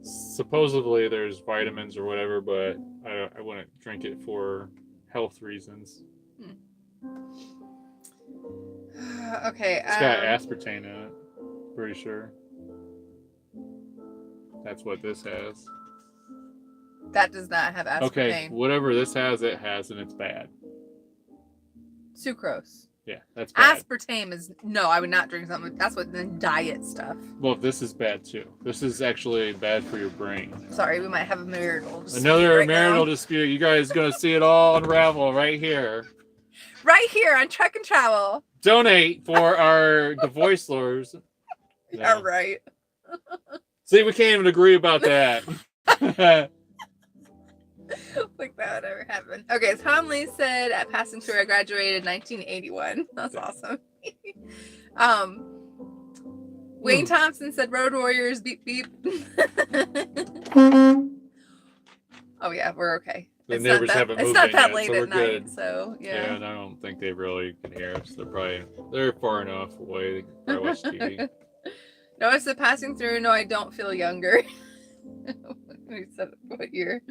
Supposedly there's vitamins or whatever, but I wouldn't drink it for health reasons. Okay. It's got aspartame in it. Pretty sure. That's what this has. That does not have aspartame. Okay, whatever this has, it has, and it's bad. Sucrose. Yeah, that's bad. Aspartame is... No, I would not drink something. That's what the diet stuff. Well, this is bad, too. This is actually bad for your brain. Sorry, we might have a marital dispute. Another marital dispute. You guys are going to see it all unravel right here. Right here on Truck and Travel. Donate for our divorce lawyers. Yeah, right. See, we can't even agree about that. Like that would ever happen. Okay, Tom Lee said at passing through I graduated 1981. That's awesome. Wayne Thompson said Road Warriors beep beep. Oh yeah, we're okay. The neighbors haven't moved in It's not that yet, late so we're at night, good. so yeah. Yeah, and I don't think they really can hear us. They're far enough away. They can probably watch TV. Noah said passing through. No, I don't feel younger. We said what year?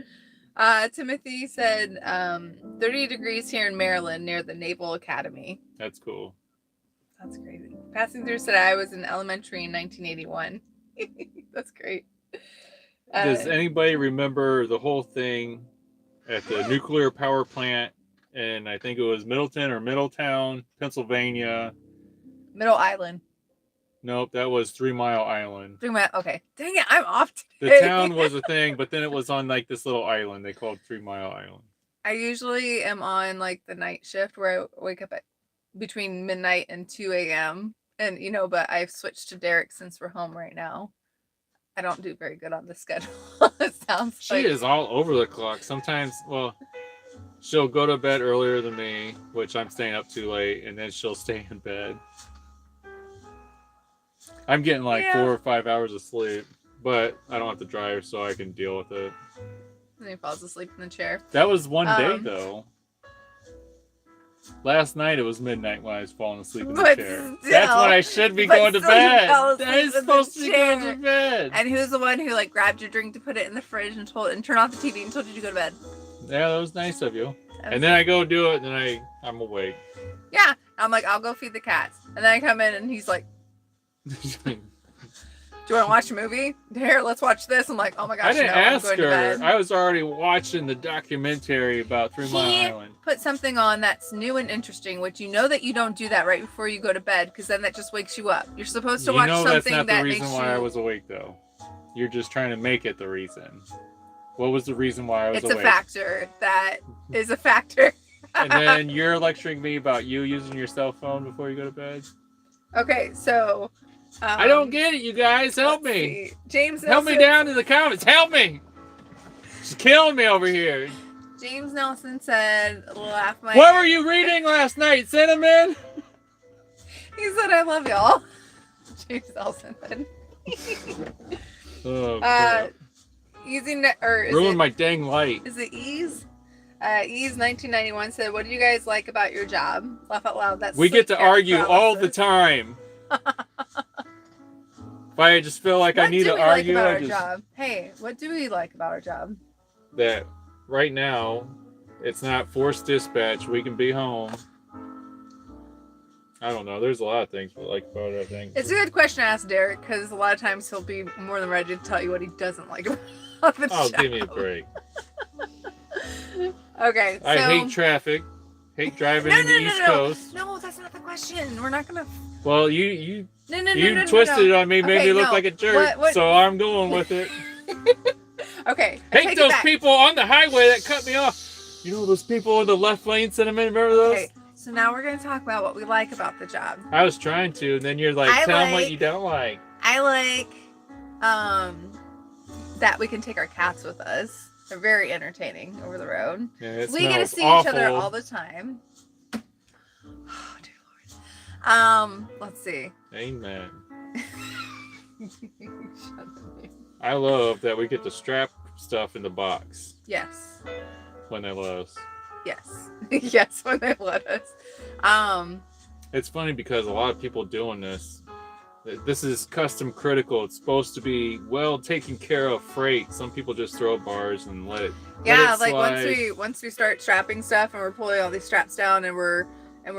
Timothy said 30 degrees here in Maryland near the Naval Academy. That's cool. That's crazy. Passing through said I was in elementary in 1981. That's great. Does anybody remember the whole thing at the nuclear power plant in, I think it was Middleton or Middletown, Pennsylvania? Middle Island. Nope, that was 3 Mile Island. 3 Mile. Okay. Dang it, I'm off The today. town was a thing, but then it was on like this little island they called 3 Mile Island. I usually am on like the night shift where I wake up at between midnight and 2 a.m. And but I've switched to Darrick since we're home right now. I don't do very good on the schedule. It sounds She like is all over the clock. Sometimes, she'll go to bed earlier than me, which I'm staying up too late, and then she'll stay in bed. I'm getting like 4 or 5 hours of sleep, but I don't have to drive, so I can deal with it. And he falls asleep in the chair. That was one day, though. Last night it was midnight when I was falling asleep in the chair. That's when I should be going to bed. That is supposed to be going to bed. And who's the one who like grabbed your drink to put it in the fridge and turned off the TV and told you to go to bed? Yeah, that was nice of you. And then I go do it, and then I'm awake. Yeah, I'm like, I'll go feed the cats, and then I come in and he's like, "Do you want to watch a movie? Here, let's watch this." I'm like, "Oh my gosh!" I didn't ask I'm going her. to bed. I was already watching the documentary about 3 Mile Island. Put something on that's new and interesting, which you know that you don't do that right before you go to bed, because then that just wakes you up. You're supposed to watch something that's not that the reason makes why you... I was awake, though. You're just trying to make it the reason. What was the reason why I was awake? It's a factor. That is a factor. And then you're lecturing me about you using your cell phone before you go to bed? Okay, so... I don't get it, you guys. Help me. See. James Nelson, help me down in the comments. Help me. She's killing me over here. James Nelson said, "Laugh my..." What were you reading last night, Cinnamon? He said, "I love y'all." James Nelson said. Oh, crap. Ruined my dang light. Is it Ease? Ease 1991 said, "What do you guys like about your job?" Laugh out loud. That's we get to argue all the time. If I just feel like I need to argue, like about our job? Hey, what do we like about our job? That right now, it's not forced dispatch. We can be home. I don't know. There's a lot of things we like about it, I think. It's a good question to ask Darrick, because a lot of times he'll be more than ready to tell you what he doesn't like about the job. Give me a break. Okay. So... I hate traffic. Hate driving in the East Coast. No, that's not the question. We're not gonna. Well, you No, twisted it on me, made me look like a jerk, What? so I'm going with it. Okay. Hate those people on the highway that cut me off. You know those people in the left lane, Cinnamon? Remember those? Okay. So now we're gonna talk about what we like about the job. I was trying to, and then you're like, tell them what you don't like. I like, that we can take our cats with us. They're very entertaining over the road. Yeah, we get to see awful. each other all the time. Oh, dear Lord. Let's see. Amen. Shut up. I love that we get to strap stuff in the box. Yes. When they let us. Yes. Yes, when they let us. It's funny because a lot of people doing this. This is custom critical. It's supposed to be well taken care of freight. Some people just throw bars and let it. Yeah, let it like once we start strapping stuff and we're pulling all these straps down and we're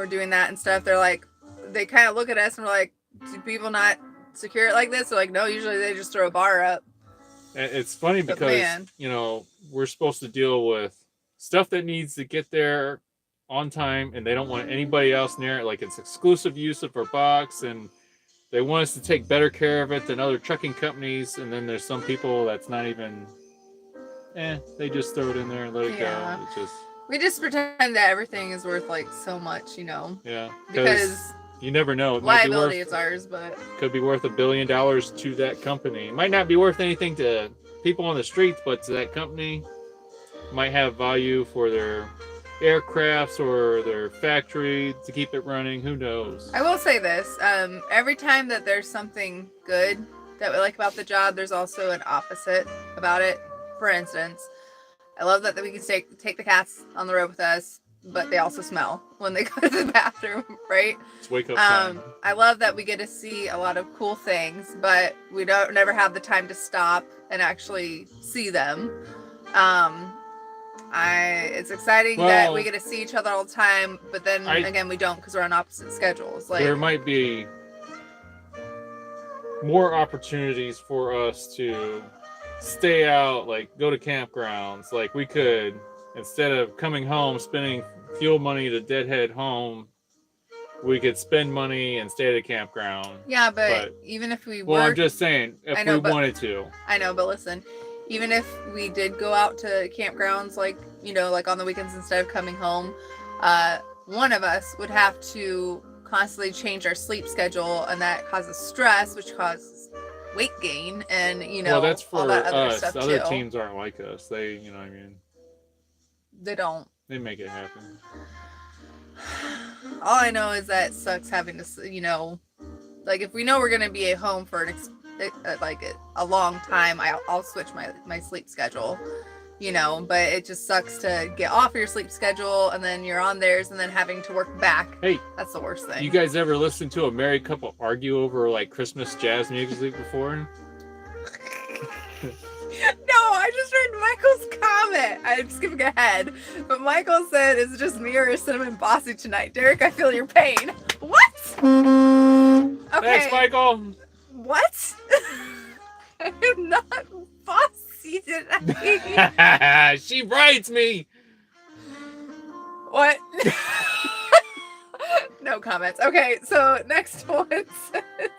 doing that and stuff, they're like, they kind of look at us and we're like, do people not secure it like this? They're like, no, usually they just throw a bar up. It's funny because we're supposed to deal with stuff that needs to get there on time, and they don't want anybody else near it. Like, it's exclusive use of our box, and they want us to take better care of it than other trucking companies. And then there's some people that's not even, they just throw it in there and let it go. It's just, we just pretend that everything is worth like so much, Yeah. Because you never know. It liability is ours, but could be worth $1 billion to that company. It might not be worth anything to people on the streets, but to that company, might have value for their aircrafts or their factory to keep it running. Who knows? I will say this: every time that there's something good that we like about the job, there's also an opposite about it. For instance, I love that we can take the cats on the road with us, but they also smell when they go to the bathroom, right? It's wake up time. I love that we get to see a lot of cool things, but we never have the time to stop and actually see them. It's exciting that we get to see each other all the time, but then again, we don't because we're on opposite schedules. Like, there might be more opportunities for us to stay out, like go to campgrounds. Like, we could, instead of coming home, spending fuel money to deadhead home, we could spend money and stay at a campground. Yeah, but even if we Well, I'm just saying, if we wanted to. I know, but listen, even if we did go out to campgrounds, like, like on the weekends instead of coming home, one of us would have to constantly change our sleep schedule, and that causes stress, which causes weight gain, and, well, that's for all that other us. stuff Other too. teams aren't like us. They, They don't. They make it happen. All I know is that it sucks having to, like, if we know we're going to be at home for a long time, I'll switch my sleep schedule, but it just sucks to get off your sleep schedule and then you're on theirs and then having to work back. Hey, that's the worst thing. You guys ever listen to a married couple argue over like Christmas jazz music before? No, I just read Michael's comment. I'm skipping ahead, but Michael said, "Is it just me or is Cinnamon bossy tonight, Darrick? I feel your pain." What? Okay. Thanks, Michael. What? I am not bossy tonight. She rides me. What? No comments. Okay, so next one says,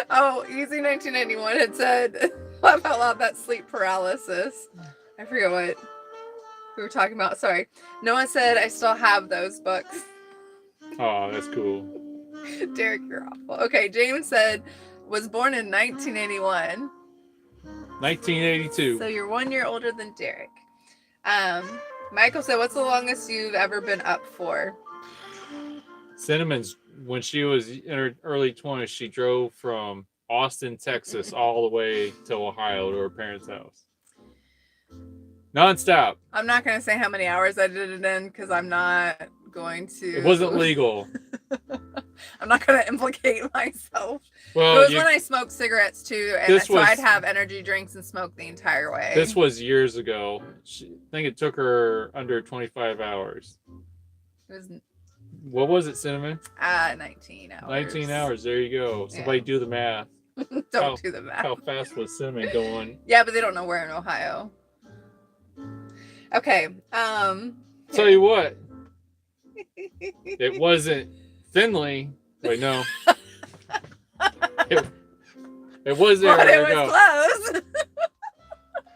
oh, Easy 1991 had said, laugh out loud, that sleep paralysis. I forget what we were talking about. Sorry. Noah said, I still have those books. Oh, that's cool. Darrick, you're awful. Okay, James said, was born in 1981. 1982. So you're 1 year older than Darrick. Michael said, what's the longest you've ever been up for? Cinnamon's, when she was in her early 20s, she drove from Austin, Texas, all the way to Ohio to her parents' house. Non-stop. I'm not going to say how many hours I did it in because I'm not going to. It wasn't legal. I'm not going to implicate myself. Well, it was when I smoked cigarettes too, and so I'd have energy drinks and smoke the entire way. This was years ago. I think it took her under 25 hours. It was. What was it, Cinnamon? 19 hours. 19 hours. There you go. Somebody do the math. Don't do the math. How fast was Cinnamon going? Yeah, but they don't know where in Ohio. Okay. Tell you what, it wasn't Finley. Wait, no. It was there. But There it we was go. close.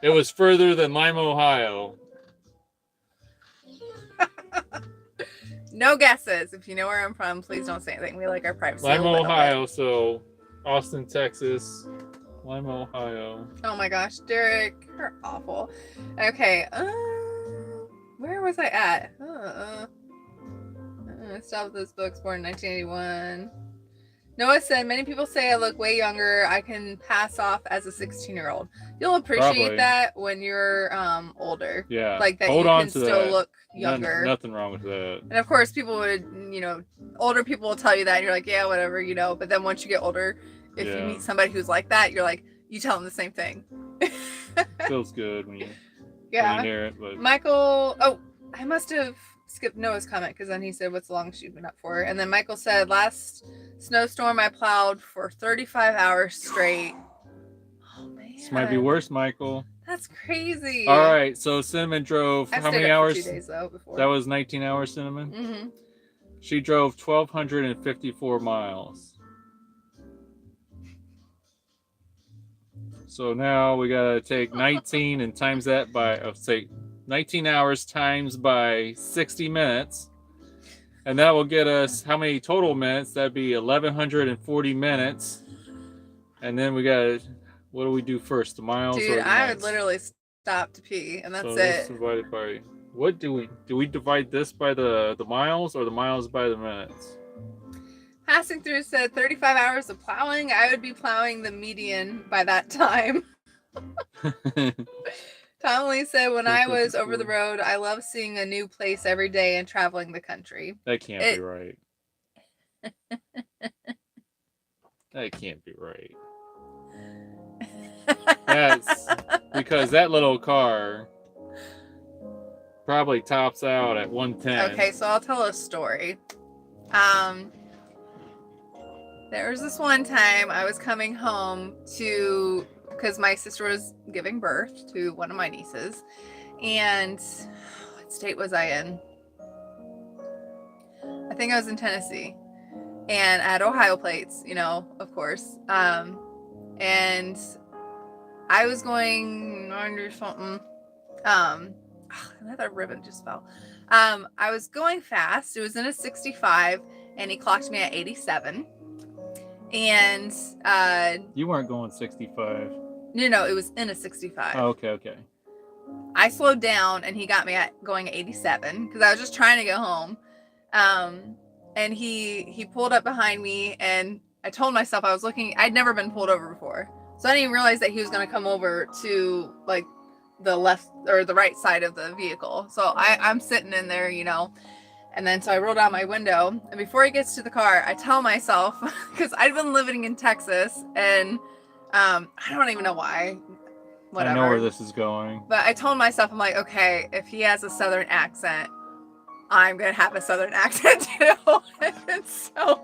It was further than Lima, Ohio. No guesses. If you know where I'm from, please don't say anything. We like our privacy. Lima, a little Ohio. bit. So Austin, Texas. Lima, Ohio. Oh my gosh, Darrick, you're awful. Okay. Where was I at? I stopped this book, born in 1981. Noah said, many people say I look way younger. I can pass off as a 16-year-old. You'll appreciate Probably. that when you're older. Yeah. Like that Hold you on can to still that. look younger. Nothing wrong with that. And of course, people would, older people will tell you that. And you're like, yeah, whatever, But then once you get older, if you meet somebody who's like that, you're like, you tell them the same thing. Feels good when you hear it. But Michael, I must have skipped Noah's comment because then he said, what's the longest you've been up for? And then Michael said, last snowstorm I plowed for 35 hours straight. Oh, man. This might be worse, Michael. That's crazy. All right, so Cinnamon drove I've how stayed many up for hours? 2 days, though, before. That was 19 hours, Cinnamon? Mm-hmm. She drove 1,254 miles. So now we gotta take 19 and times that by, say, 19 hours times by 60 minutes. And that will get us how many total minutes? That'd be 1,140 minutes. And then we gotta, what do we do first? The miles? Dude, or the I minutes? would literally stop to pee, and that's so it. This divided by, what do we divide this by the miles or the miles by the minutes? Passing through said 35 hours of plowing. I would be plowing the median by that time. Tom Lee said, when I was over the road, I love seeing a new place every day and traveling the country. That can't be right. That can't be right. That's because that little car probably tops out at 110. Okay, so I'll tell a story. There was this one time I was coming home because my sister was giving birth to one of my nieces. And what state was I in? I think I was in Tennessee. And I had Ohio plates, of course. And I was going under something. Another ribbon just fell. I was going fast. It was in a 65, and he clocked me at 87. And you weren't going 65. No, it was in a 65. Oh, okay. I slowed down, and he got me at going 87 because I was just trying to get home. And he pulled up behind me, and I told myself I was looking. I'd never been pulled over before, so I didn't even realize that he was going to come over to like the left or the right side of the vehicle. So I'm sitting in there, and then so I roll down my window, and before he gets to the car, I tell myself, because I'd been living in Texas, and I don't even know why. Whatever. I know where this is going. But I told myself, I'm like, okay, if he has a Southern accent, I'm gonna have a Southern accent too. And so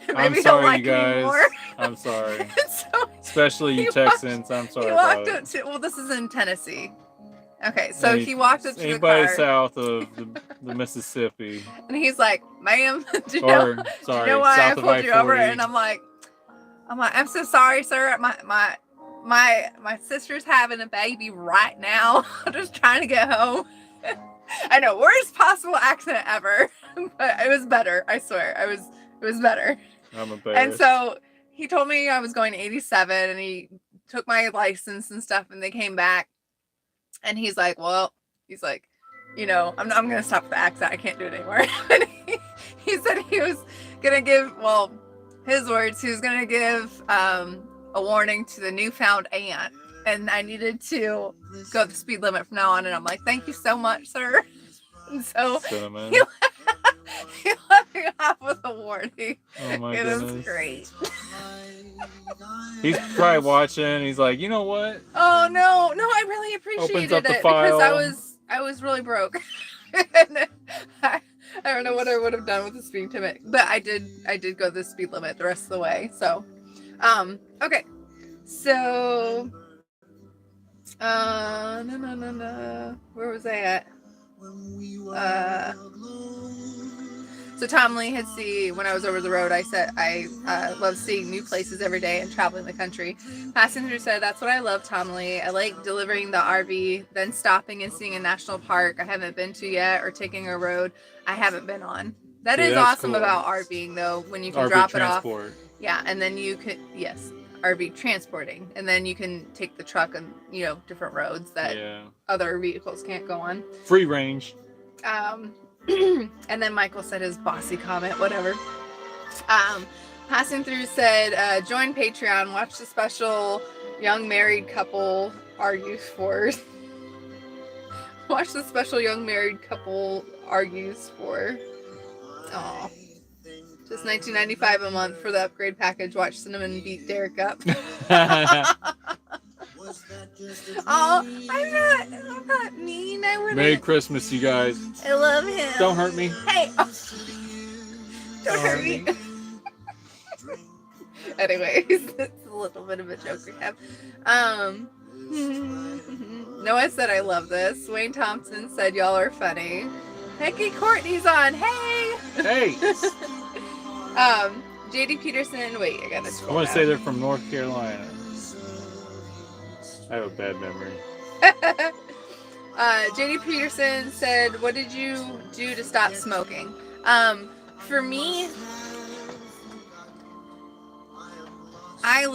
maybe I'm he'll sorry, like you guys. me more. I'm sorry. So especially you Texans. I'm sorry he about walked it. up to, well, this is in Tennessee. Okay, so he walked up to the anybody car. south of the Mississippi. And he's like, ma'am, do you Or, know, sorry, do you know why I south of pulled you over? I-40. And I'm like, I'm so sorry, sir. My sister's having a baby right now. I'm just trying to get home. I know, worst possible accent ever, but it was better. I swear, it was better. I'm embarrassed. And so he told me I was going 87, and he took my license and stuff, and they came back, and he's like, I'm gonna stop the accent. I can't do it anymore. And he said he was gonna give, his words, he was gonna give a warning to the newfound aunt, and I needed to go the speed limit from now on. And I'm like, thank you so much, sir. And so he let me off with a warning. Oh my It goodness. was great. He's probably watching. He's like, you know what? Oh no, I really appreciated Opens up the it file. because I was really broke. And I don't know what I would have done with the speed limit, but I did go the speed limit the rest of the way. So, okay. So, No. Where was I at? So Tom Lee had see when I was over the road. I said I love seeing new places every day and traveling the country. Passenger said that's what I love, Tom Lee. I like delivering the RV, then stopping and seeing a national park I haven't been to yet, or taking a road I haven't been on. That Yeah, is that's awesome cool. about RVing though, when you can RV drop transport. it off. Yeah, and then you could RV transporting, and then you can take the truck on different roads that other vehicles can't go on. Free range. And then Michael said his bossy comment, whatever. Passing through said, join Patreon, watch the special young married couple argues for. Watch the special young married couple argues for. Aw. Just $19.95 a month for the upgrade package. Watch Cinnamon beat Darrick up. Oh, I'm not mean. I wouldn't. Merry Christmas, you guys. I love him. Don't hurt me. Hey. Don't hurt me. Anyways, it's a little bit of a joke we have. Noah said, I love this. Wayne Thompson said, y'all are funny. Becky Courtney's on. Hey. Hey. JD Peterson. Wait, I gotta scroll I want to down. say they're from North Carolina. I have a bad memory. JD Peterson said, what did you do to stop smoking? For me, I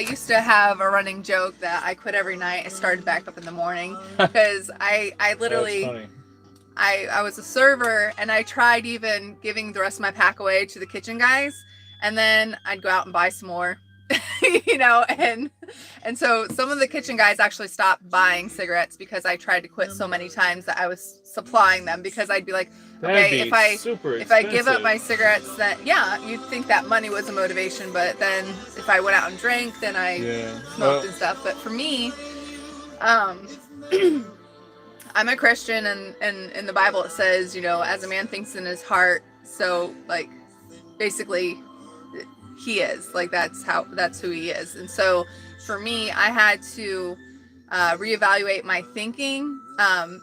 used to have a running joke that I quit every night. I started back up in the morning because I literally, That's funny. I was a server and I tried even giving the rest of my pack away to the kitchen guys, and then I'd go out and buy some more. And so some of the kitchen guys actually stopped buying cigarettes because I tried to quit so many times that I was supplying them, because I'd be like, okay, if I give up my cigarettes, then you'd think that money was a motivation, but then if I went out and drank, then I smoked and stuff. But for me, I'm a Christian, and in the Bible it says, as a man thinks in his heart, so like basically he is, like that's who he is. And so for me, I had to reevaluate my thinking.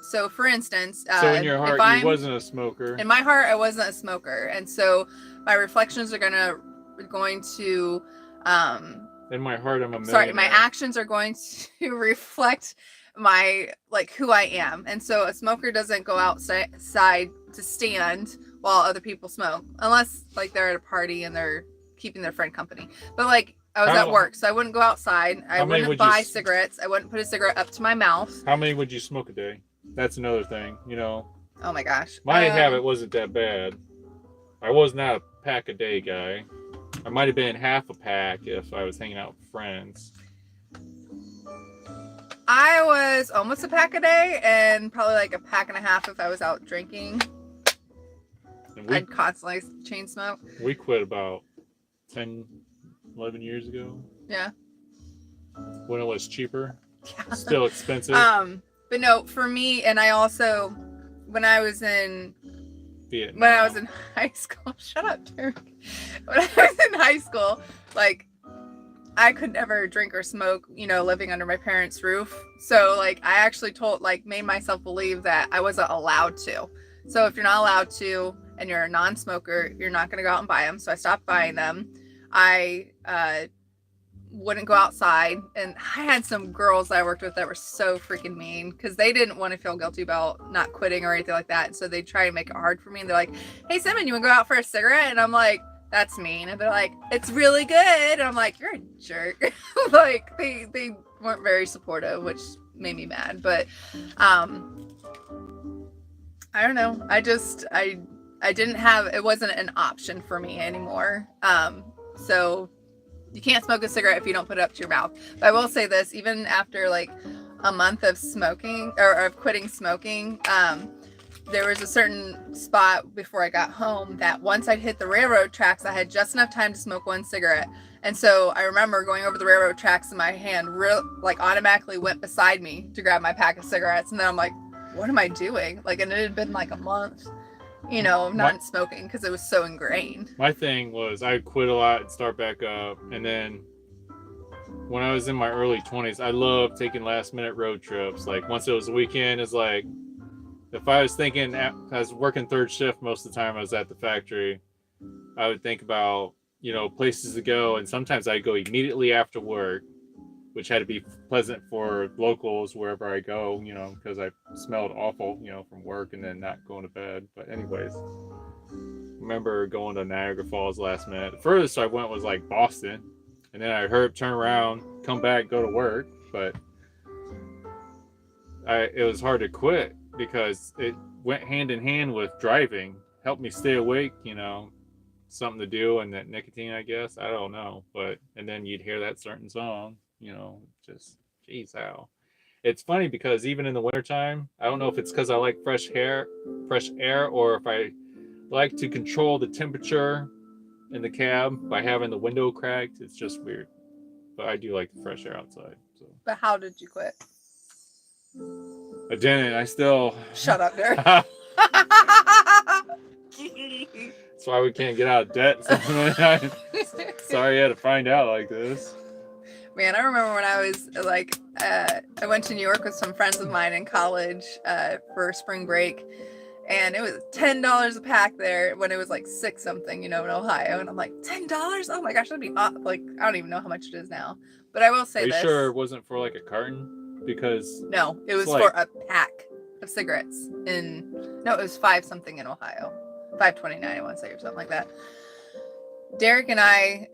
So for instance, so in your heart you wasn't a smoker. In my heart I wasn't a smoker, and so my reflections are going to in my heart I'm a millionaire. Sorry, my actions are going to reflect my who I am. And so a smoker doesn't go outside to stand while other people smoke, unless they're at a party and they're keeping their friend company. But I was at work, so I wouldn't go outside. I wouldn't buy cigarettes. I wouldn't put a cigarette up to my mouth. How many would you smoke a day? That's another thing, Oh my gosh. My habit wasn't that bad. I was not a pack a day guy. I might have been half a pack if I was hanging out with friends. I was almost a pack a day, and probably a pack and a half if I was out drinking. I'd constantly chain smoke. We quit about 10, 11 years ago. Yeah. When it was cheaper. Yeah. Still expensive. But no, for me, and I also, when I was in Vietnam. When I was in high school, shut up, Darrick. When I was in high school, I could never drink or smoke, living under my parents' roof. So I actually made myself believe that I wasn't allowed to. So if you're not allowed to and you're a non-smoker, you're not going to go out and buy them. So I stopped buying them. I wouldn't go outside. And I had some girls that I worked with that were so freaking mean, because they didn't want to feel guilty about not quitting or anything like that. And so they try to make it hard for me. And they're like, hey, Simon, you want to go out for a cigarette? And I'm like, that's mean. And they're like, it's really good. And I'm like, you're a jerk. They weren't very supportive, which made me mad. But I don't know. I didn't have, it wasn't an option for me anymore. So you can't smoke a cigarette if you don't put it up to your mouth. But I will say this, even after a month of smoking or of quitting smoking, there was a certain spot before I got home that once I'd hit the railroad tracks, I had just enough time to smoke one cigarette. And so I remember going over the railroad tracks and my hand automatically went beside me to grab my pack of cigarettes. And then I'm like, what am I doing? And it had been a month, not smoking, because it was so ingrained. My thing was I would quit a lot and start back up. And then when I was in my early 20s, I loved taking last minute road trips. Like once it was a weekend, it's like if I was thinking, I was working third shift most of the time I was at the factory, I would think about, places to go. And sometimes I'd go immediately after work, which had to be pleasant for locals wherever I go, because I smelled awful, from work and then not going to bed. But anyways, remember going to Niagara Falls last minute. The furthest I went was like Boston. And then I heard turn around, come back, go to work. But it was hard to quit because it went hand in hand with driving. Helped me stay awake, something to do, and that nicotine, I guess. I don't know. And then you'd hear that certain song, just, geez, how. It's funny because even in the wintertime, I don't know if it's because I like fresh air, or if I like to control the temperature in the cab by having the window cracked. It's just weird, but I do like the fresh air outside. So. But how did you quit? I didn't. I still. Shut up, Darrick. That's why we can't get out of debt. Sorry you had to find out like this. Man, I remember when I was like, I went to New York with some friends of mine in college for spring break. And it was $10 a pack there when it was like $6 something, in Ohio. And I'm like, $10? Oh my gosh, that'd be like, I don't even know how much it is now. But I will say this. Are you sure it wasn't for like a carton? Because no, it was for a pack of cigarettes it was 5 something in Ohio. 5.29, I want to say, or something like that. Darrick and I,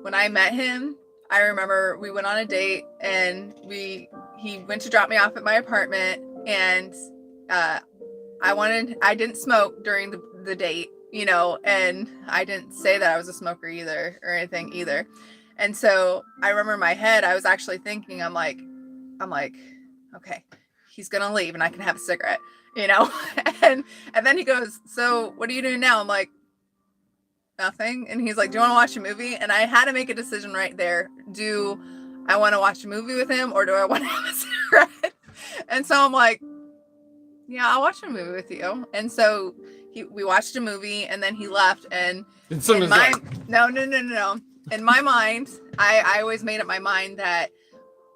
when I met him, I remember we went on a date and he went to drop me off at my apartment, and I didn't smoke during the date, and I didn't say that I was a smoker either or anything either. And so I remember in my head, I was actually thinking, I'm like, okay, he's going to leave and I can have a cigarette, and then he goes, so what are you doing now? I'm like, nothing. And he's like, do you want to watch a movie? And I had to make a decision right there. Do I want to watch a movie with him or do I want to have a cigarette? And so I'm like, yeah, I'll watch a movie with you. And so we watched a movie and then he left. And no. In my mind, I always made up my mind that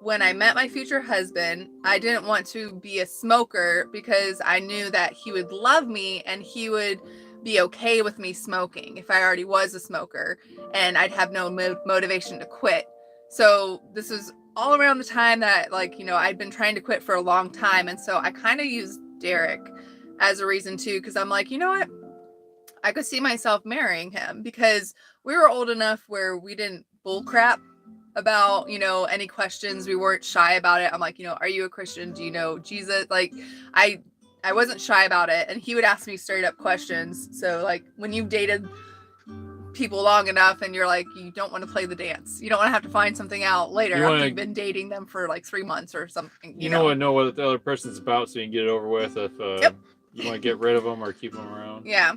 when I met my future husband, I didn't want to be a smoker because I knew that he would love me and he would be okay with me smoking if I already was a smoker, and I'd have no motivation to quit. So this was all around the time that I'd been trying to quit for a long time. And so I kind of used Darrick as a reason too, because I'm like, you know what? I could see myself marrying him because we were old enough where we didn't bull crap about, any questions. We weren't shy about it. I'm like, are you a Christian? Do you know Jesus? Like, I wasn't shy about it. And he would ask me straight up questions. So like when you've dated people long enough and you're like, you don't want to play the dance. You don't want to have to find something out later after you've been dating them for like 3 months or something. You know what the other person's about so you can get it over with if you want to get rid of them or keep them around. Yeah.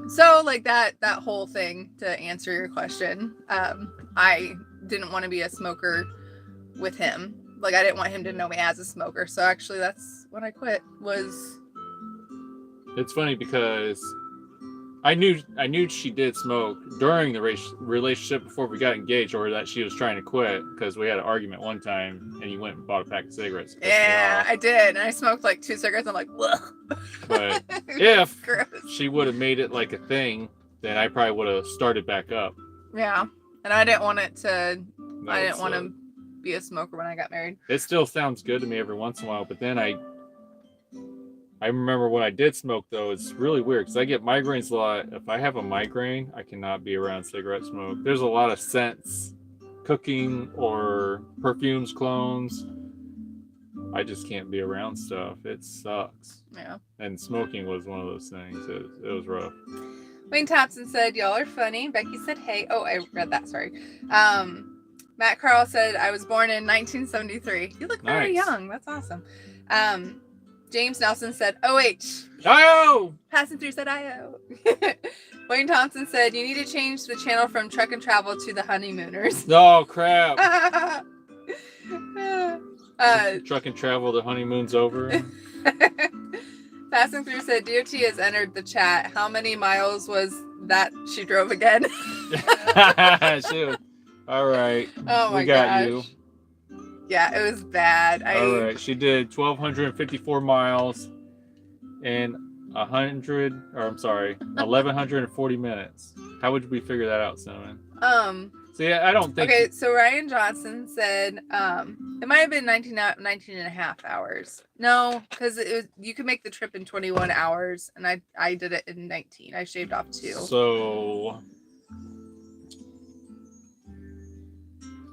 So like that whole thing, to answer your question, I didn't want to be a smoker with him. Like I didn't want him to know me as a smoker. So actually that's when I quit. It's funny because I knew she did smoke during the relationship before we got engaged, or that she was trying to quit because we had an argument one time and you went and bought a pack of cigarettes. Yeah, I did. And I smoked like 2 cigarettes. I'm like, whoa. But if she would have made it like a thing, then I probably would have started back up. Yeah. And I didn't want to be a smoker when I got married. It still sounds good to me every once in a while, but then I remember when I did smoke, though, it's really weird because I get migraines a lot. If I have a migraine, I cannot be around cigarette smoke. There's a lot of scents, cooking or perfumes, clones. I just can't be around stuff. It sucks. Yeah. And smoking was one of those things. It was rough. Wayne Thompson said, y'all are funny. Becky said, hey. Oh, I read that. Sorry. Matt Carl said, I was born in 1973. You look very young. That's awesome. James Nelson said, OH. IO! Passing through said IO. Wayne Thompson said, you need to change the channel from Truck and Travel to the Honeymooners. Oh, crap. Truck and Travel, the honeymoon's over. Passing through said, DOT has entered the chat. How many miles was that she drove again? All right. Oh my we got gosh. you. Yeah, it was bad. All right. She did 1,254 miles in 1,140 minutes. How would we figure that out, Cinnamon? See, I don't think. Okay, so Ryan Johnson said it might have been 19 and a half hours. No, because you could make the trip in 21 hours, and I did it in 19. I shaved off 2. So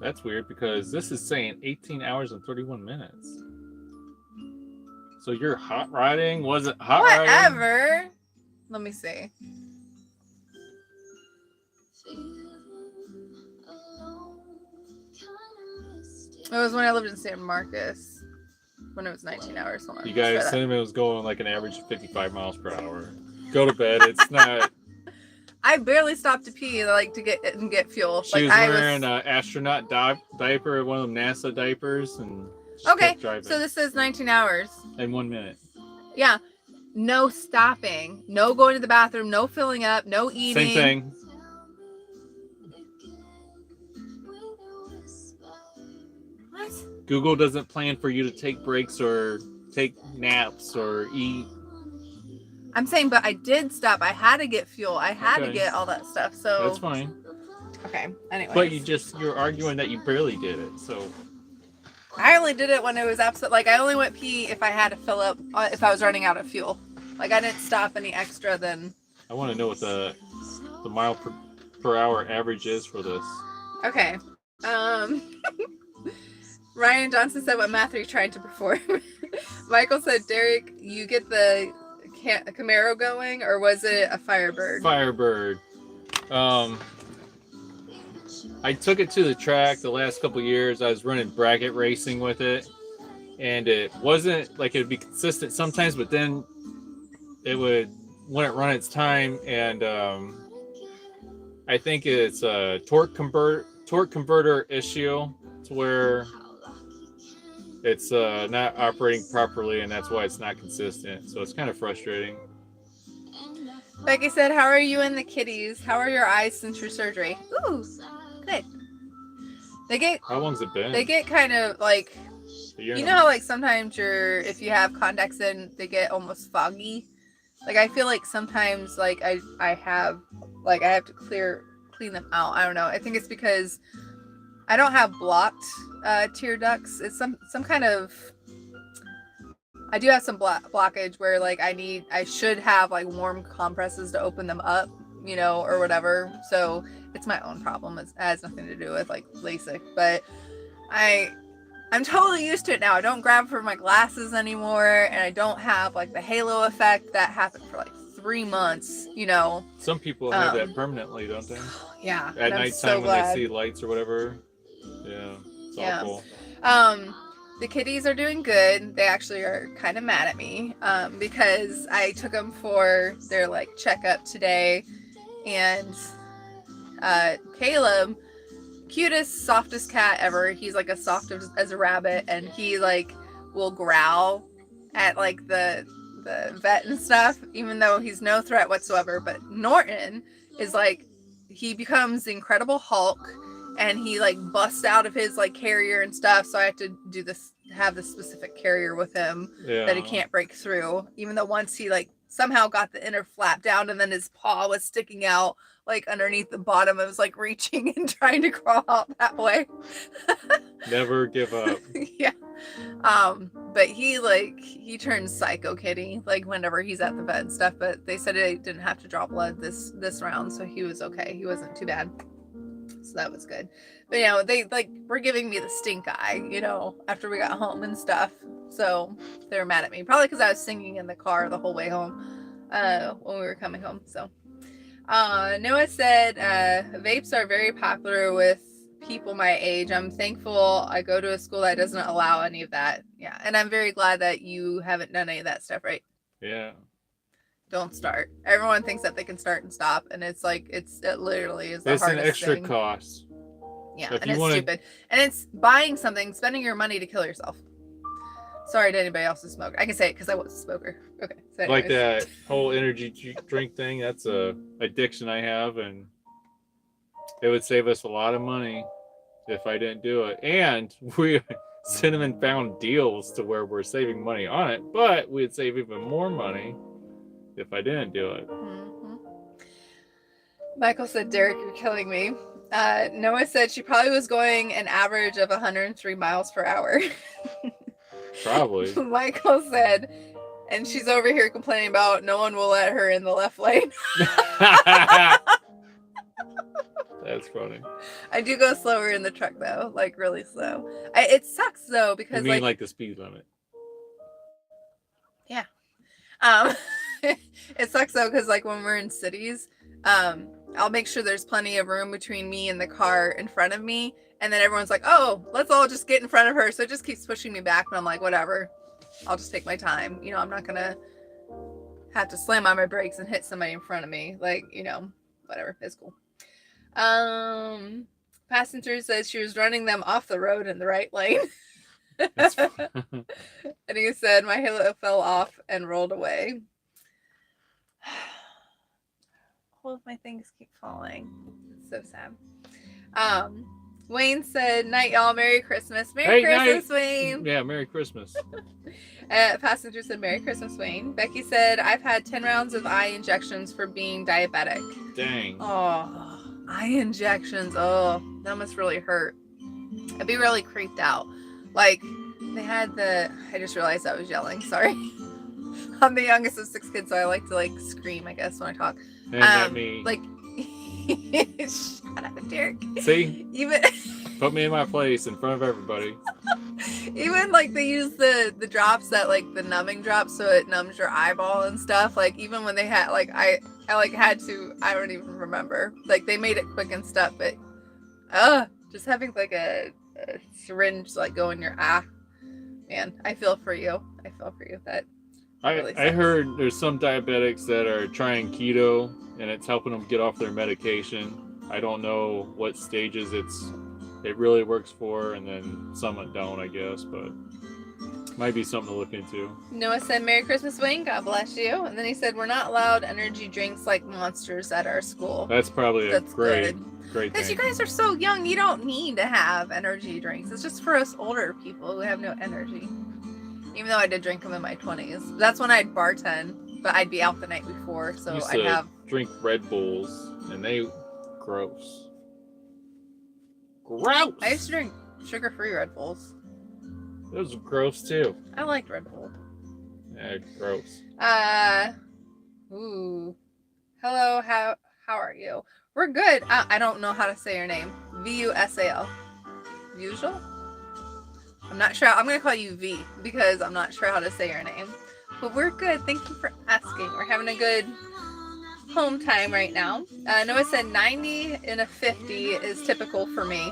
that's weird because this is saying 18 hours and 31 minutes. So you're hot riding? Was it hot riding? Whatever. Let me see. It was when I lived in San Marcos, when it was 19 hours. Hold on, you guys, Cinnamon was going like an average of 55 miles per hour. Go to bed. It's not. I barely stopped to pee, like to get fuel. She was wearing an astronaut diaper, one of them NASA diapers, and okay. So this says 19 hours in 1 minute. Yeah, no stopping, no going to the bathroom, no filling up, no eating. Same thing. What? Google doesn't plan for you to take breaks or take naps or eat. I'm saying, but I did stop. I had to get fuel. I had to get all that stuff. So that's fine. Okay. Anyway. But you're arguing that you barely did it. So I only did it when it was absolute. Like I only went pee if I had to fill up. If I was running out of fuel. Like I didn't stop any extra than. I want to know what the mile per hour average is for this. Okay. Ryan Johnson said, "What math are you trying to perform?" Michael said, "Darrick, you get the Camaro going, or was it a Firebird?" Firebird. I took it to the track the last couple years. I was running bracket racing with it, and it wasn't like it would be consistent sometimes, but then it wouldn't run its time, and I think it's a torque converter issue to where it's not operating properly, and that's why it's not consistent. So it's kind of frustrating. Becky said, "How are you and the kitties? How are your eyes since your surgery?" Ooh, good. They get. How long's it been? They get kind of like, you know how like sometimes if you have contacts in, they get almost foggy. Like I feel like sometimes like I have to clean them out. I don't know. I think it's because I don't have blocked tear ducts. It's some kind of. I do have some blockage where like I should have like warm compresses to open them up, you know, or whatever. So it's my own problem. It has nothing to do with like LASIK, but I'm totally used to it now. I don't grab for my glasses anymore, and I don't have like the halo effect that happened for like 3 months, you know. Some people have that permanently, don't they? Yeah. At nighttime when they see lights or whatever. Yeah. It's awful. The kitties are doing good. They actually are kind of mad at me because I took them for their like checkup today, and Caleb, cutest, softest cat ever. He's like as soft as a rabbit, and he like will growl at like the vet and stuff, even though he's no threat whatsoever. But Norton is like, he becomes the Incredible Hulk. And he like busts out of his like carrier and stuff, so I have to have this specific carrier with him that he can't break through. Even though once he like somehow got the inner flap down, and then his paw was sticking out like underneath the bottom. It was like reaching and trying to crawl out that way. Never give up. Yeah. But he turns psycho kitty like whenever he's at the vet and stuff. But they said he didn't have to draw blood this round, so he was okay. He wasn't too bad. So that was good. But you know, they like were giving me the stink eye, you know, after we got home and stuff. So they were mad at me, probably because I was singing in the car the whole way home when we were coming home. So Noah said vapes are very popular with people my age. I'm thankful I go to a school that doesn't allow any of that. Yeah, and I'm very glad that you haven't done any of that stuff, right? Yeah. Don't start. Everyone thinks that they can start and stop, and it's like it literally is the hardest thing. It's an extra cost. Yeah, and it's stupid. And it's buying something, spending your money to kill yourself. Sorry to anybody else who smoked. I can say it because I was a smoker. Okay. So like that whole energy drink thing, that's a addiction I have, and it would save us a lot of money. if I didn't do it. And Cinnamon found deals to where we're saving money on it, but we'd save even more money if I didn't do it. Mm-hmm. Michael said, Derek, you're killing me. Noah said she probably was going an average of 103 miles per hour. Probably. Michael said, and she's over here complaining about no one will let her in the left lane. That's funny. I do go slower in the truck though, like really slow. It sucks though because you mean like the speed limit? Yeah. It sucks though because like when we're in cities, I'll make sure there's plenty of room between me and the car in front of me, and then everyone's like, "Oh, let's all just get in front of her." So it just keeps pushing me back, but I'm like, whatever. I'll just take my time. You know, I'm not gonna have to slam on my brakes and hit somebody in front of me. Like, you know, whatever. It's cool. Passenger says she was running them off the road in the right lane. And he said, my halo fell off and rolled away. All of my things keep falling. It's so sad. Wayne said, night, y'all. Merry Christmas. Merry Christmas, night. Wayne. Yeah, Merry Christmas. Passenger said, Merry Christmas, Wayne. Becky said, I've had 10 rounds of eye injections for being diabetic. Dang. Oh, eye injections. Oh, that must really hurt. I'd be really creeped out. Like, they had I just realized I was yelling. Sorry. I'm the youngest of 6 kids, so I like to, like, scream, I guess, when I talk. Not me. Like, shut up, Derek. See? Even put me in my place in front of everybody. Even like they use the drops that like the numbing drops so it numbs your eyeball and stuff. Like even when they had like I like had to, I don't even remember. Like they made it quick and stuff, but just having like a syringe like go in your eye. Man, I feel for you. That really I heard there's some diabetics that are trying keto and it's helping them get off their medication. I don't know what stages it really works for, and then some that don't, I guess, but might be something to look into. Noah said, Merry Christmas, Wayne. God bless you. And then he said, we're not allowed energy drinks like Monsters at our school. That's probably a great because thing. you guys are so young, you don't need to have energy drinks. It's just for us older people who have no energy. Even though I did drink them in my 20s. That's when I'd bartend, but I'd be out the night before, so I'd have... drink Red Bulls, and they... gross. Gross! I used to drink sugar-free Red Bulls. Those are gross, too. I liked Red Bull. Yeah, gross. Ooh. Hello, how are you? We're good. I don't know how to say your name. V-U-S-A-L. Usual? I'm not sure. I'm going to call you V because I'm not sure how to say your name. But we're good. Thank you for asking. We're having a good home time right now. Noah said 90 and a 50 is typical for me.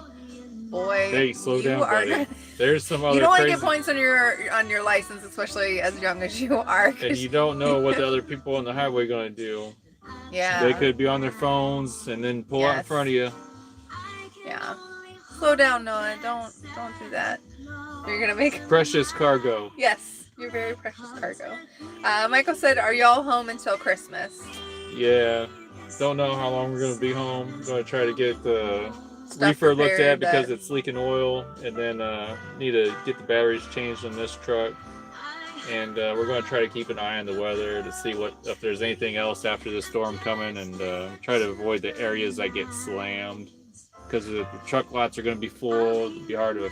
Boy, hey, slow down, buddy. There's some other. You don't want to get points on your license, especially as young as you are. And you don't know what the other people on the highway are going to do. Yeah. They could be on their phones and then pull out in front of you. Yeah. Slow down, Noah. Don't do that. You're gonna make precious cargo. Yes, you're very precious cargo. Michael said, "Are y'all home until Christmas?" Yeah. Don't know how long we're gonna be home. I'm gonna try to get the Reefer looked at because it's leaking oil, and then need to get the batteries changed on this truck. And we're going to try to keep an eye on the weather to see if there's anything else after the storm coming, and try to avoid the areas that get slammed because the truck lots are going to be full. It'll be hard to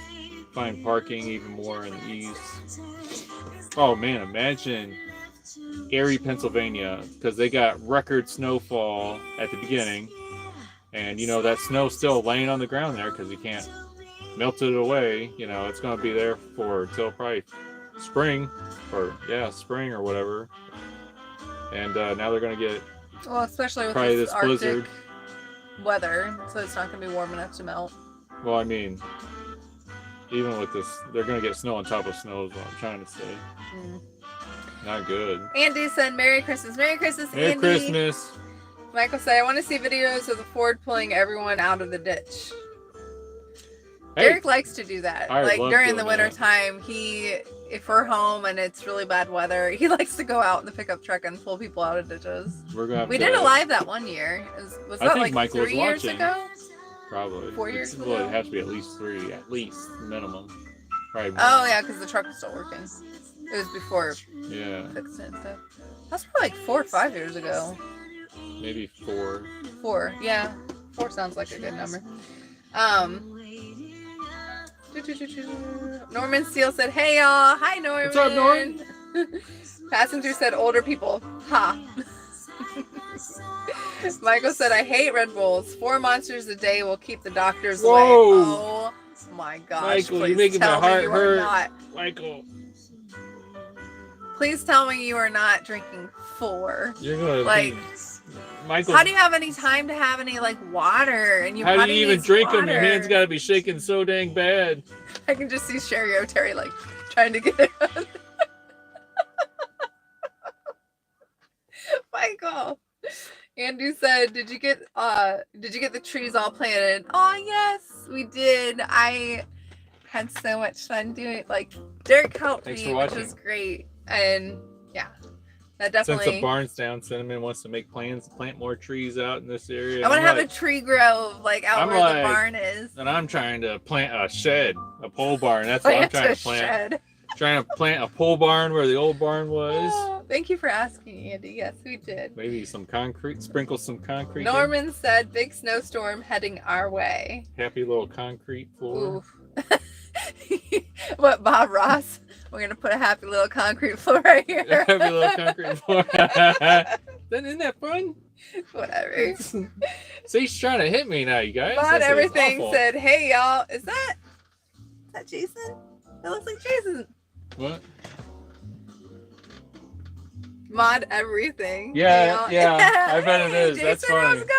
find parking even more in the east. Oh man, imagine Erie, Pennsylvania, because they got record snowfall at the beginning. And, you know, that snow's still laying on the ground there because you can't melt it away. You know, it's going to be there till probably spring or whatever. And now they're going to get especially with this Arctic blizzard weather, so it's not going to be warm enough to melt. Well, I mean, even with this, they're going to get snow on top of snow is what I'm trying to say. Not good. Andy said, Merry Christmas. Merry Christmas, Merry Andy. Christmas. Michael said, I want to see videos of the Ford pulling everyone out of the ditch. Hey, Derek likes to do that. Like during the winter time, if we're home and it's really bad weather, he likes to go out in the pickup truck and pull people out of ditches. We did it live that one year. Was that like Michael 3 years ago? Probably. 4 years Well, ago? it has to be at least 3, at least minimum. Probably more. Oh yeah, because the truck was still working. It was before Yeah, fixing it and stuff. That's probably like 4 or 5 years ago. maybe 4. 4, yeah. 4 sounds like a good number. Norman Steele said, "Hey y'all, hi Norman." What's up, Norman? Passing through said, "Older people, ha." Michael said, "I hate Red Bulls. 4 monsters a day will keep the doctors away." Whoa. Oh my gosh! Michael, please you're making tell my me heart you hurt. are not. Michael, Please tell me you are not drinking 4. you're gonna Like, Michael. how do you have any time to have any like water? And How do you even drink them? Your water. hands gotta be shaking so dang bad. I can just see Sherry O'Terry like trying to get it on. Michael. Andrew said, did you get the trees all planted? Oh yes, we did. I had so much fun doing it. Like Darrick helped Thanks me, for which watching. was great. And yeah, that Since definitely the barn's down, Cinnamon wants to make plans to plant more trees out in this area. I want to I'm have a tree grove like out I'm where like- the barn is. And I'm trying to plant a shed, a pole barn. That's what I'm trying a to plant. shed. Trying to plant a pole barn where the old barn was. Oh, thank you for asking, Andy. Yes, we did. Maybe some concrete, sprinkle some concrete. in. Norman said, "Big snowstorm heading our way." Happy little concrete floor. Oof. What, Bob Ross? We're gonna put a happy little concrete floor right here. Happy little concrete floor. Isn't that fun? Whatever. See, he's trying to hit me now, you guys. Mod That's Everything awful. said, "Hey y'all, is that Jason? It looks like Jason." What? Mod Everything. Yeah, Hey, y'all. yeah, I bet it is. Jason, That's how's it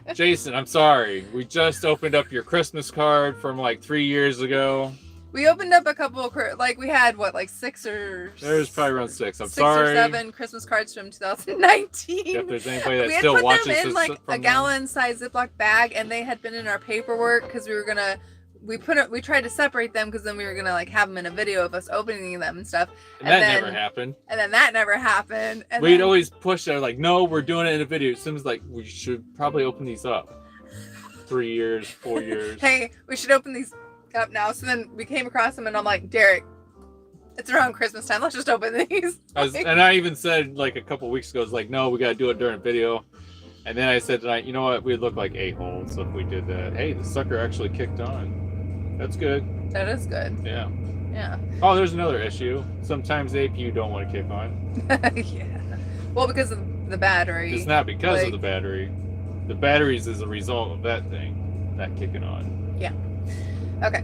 going? Jason, I'm sorry. We just opened up your Christmas card from like 3 years ago. We opened up a couple of, like we had what, like 6 or There's probably around 6. I'm 6 sorry. or 7 Christmas cards from 2019. If there's anybody that We had still put watches them in this like from a then. gallon-sized Ziploc bag, and they had been in our paperwork because we tried to separate them because then we were gonna like have them in a video of us opening them and stuff. And that then- never happened. And then that never happened. And We'd then, always push it like, no, we're doing it in a video. It seems like we should probably open these up. 3 years, 4 years. hey, we should open these up now. So then we came across them, and I'm like, Darrick, it's around Christmas time. Let's just open these. And I even said like a couple weeks ago, it's like, no, we got to do it during video. And then I said tonight, you know what? We'd look like a-holes if we did that. Hey, the sucker actually kicked on. That's good. That is good. Yeah. Yeah. Oh, there's another issue. Sometimes the APU don't want to kick on. Yeah. Well, because of the battery. It's not because of like- the battery. The batteries is a result of that thing, that kicking on. Yeah. Okay.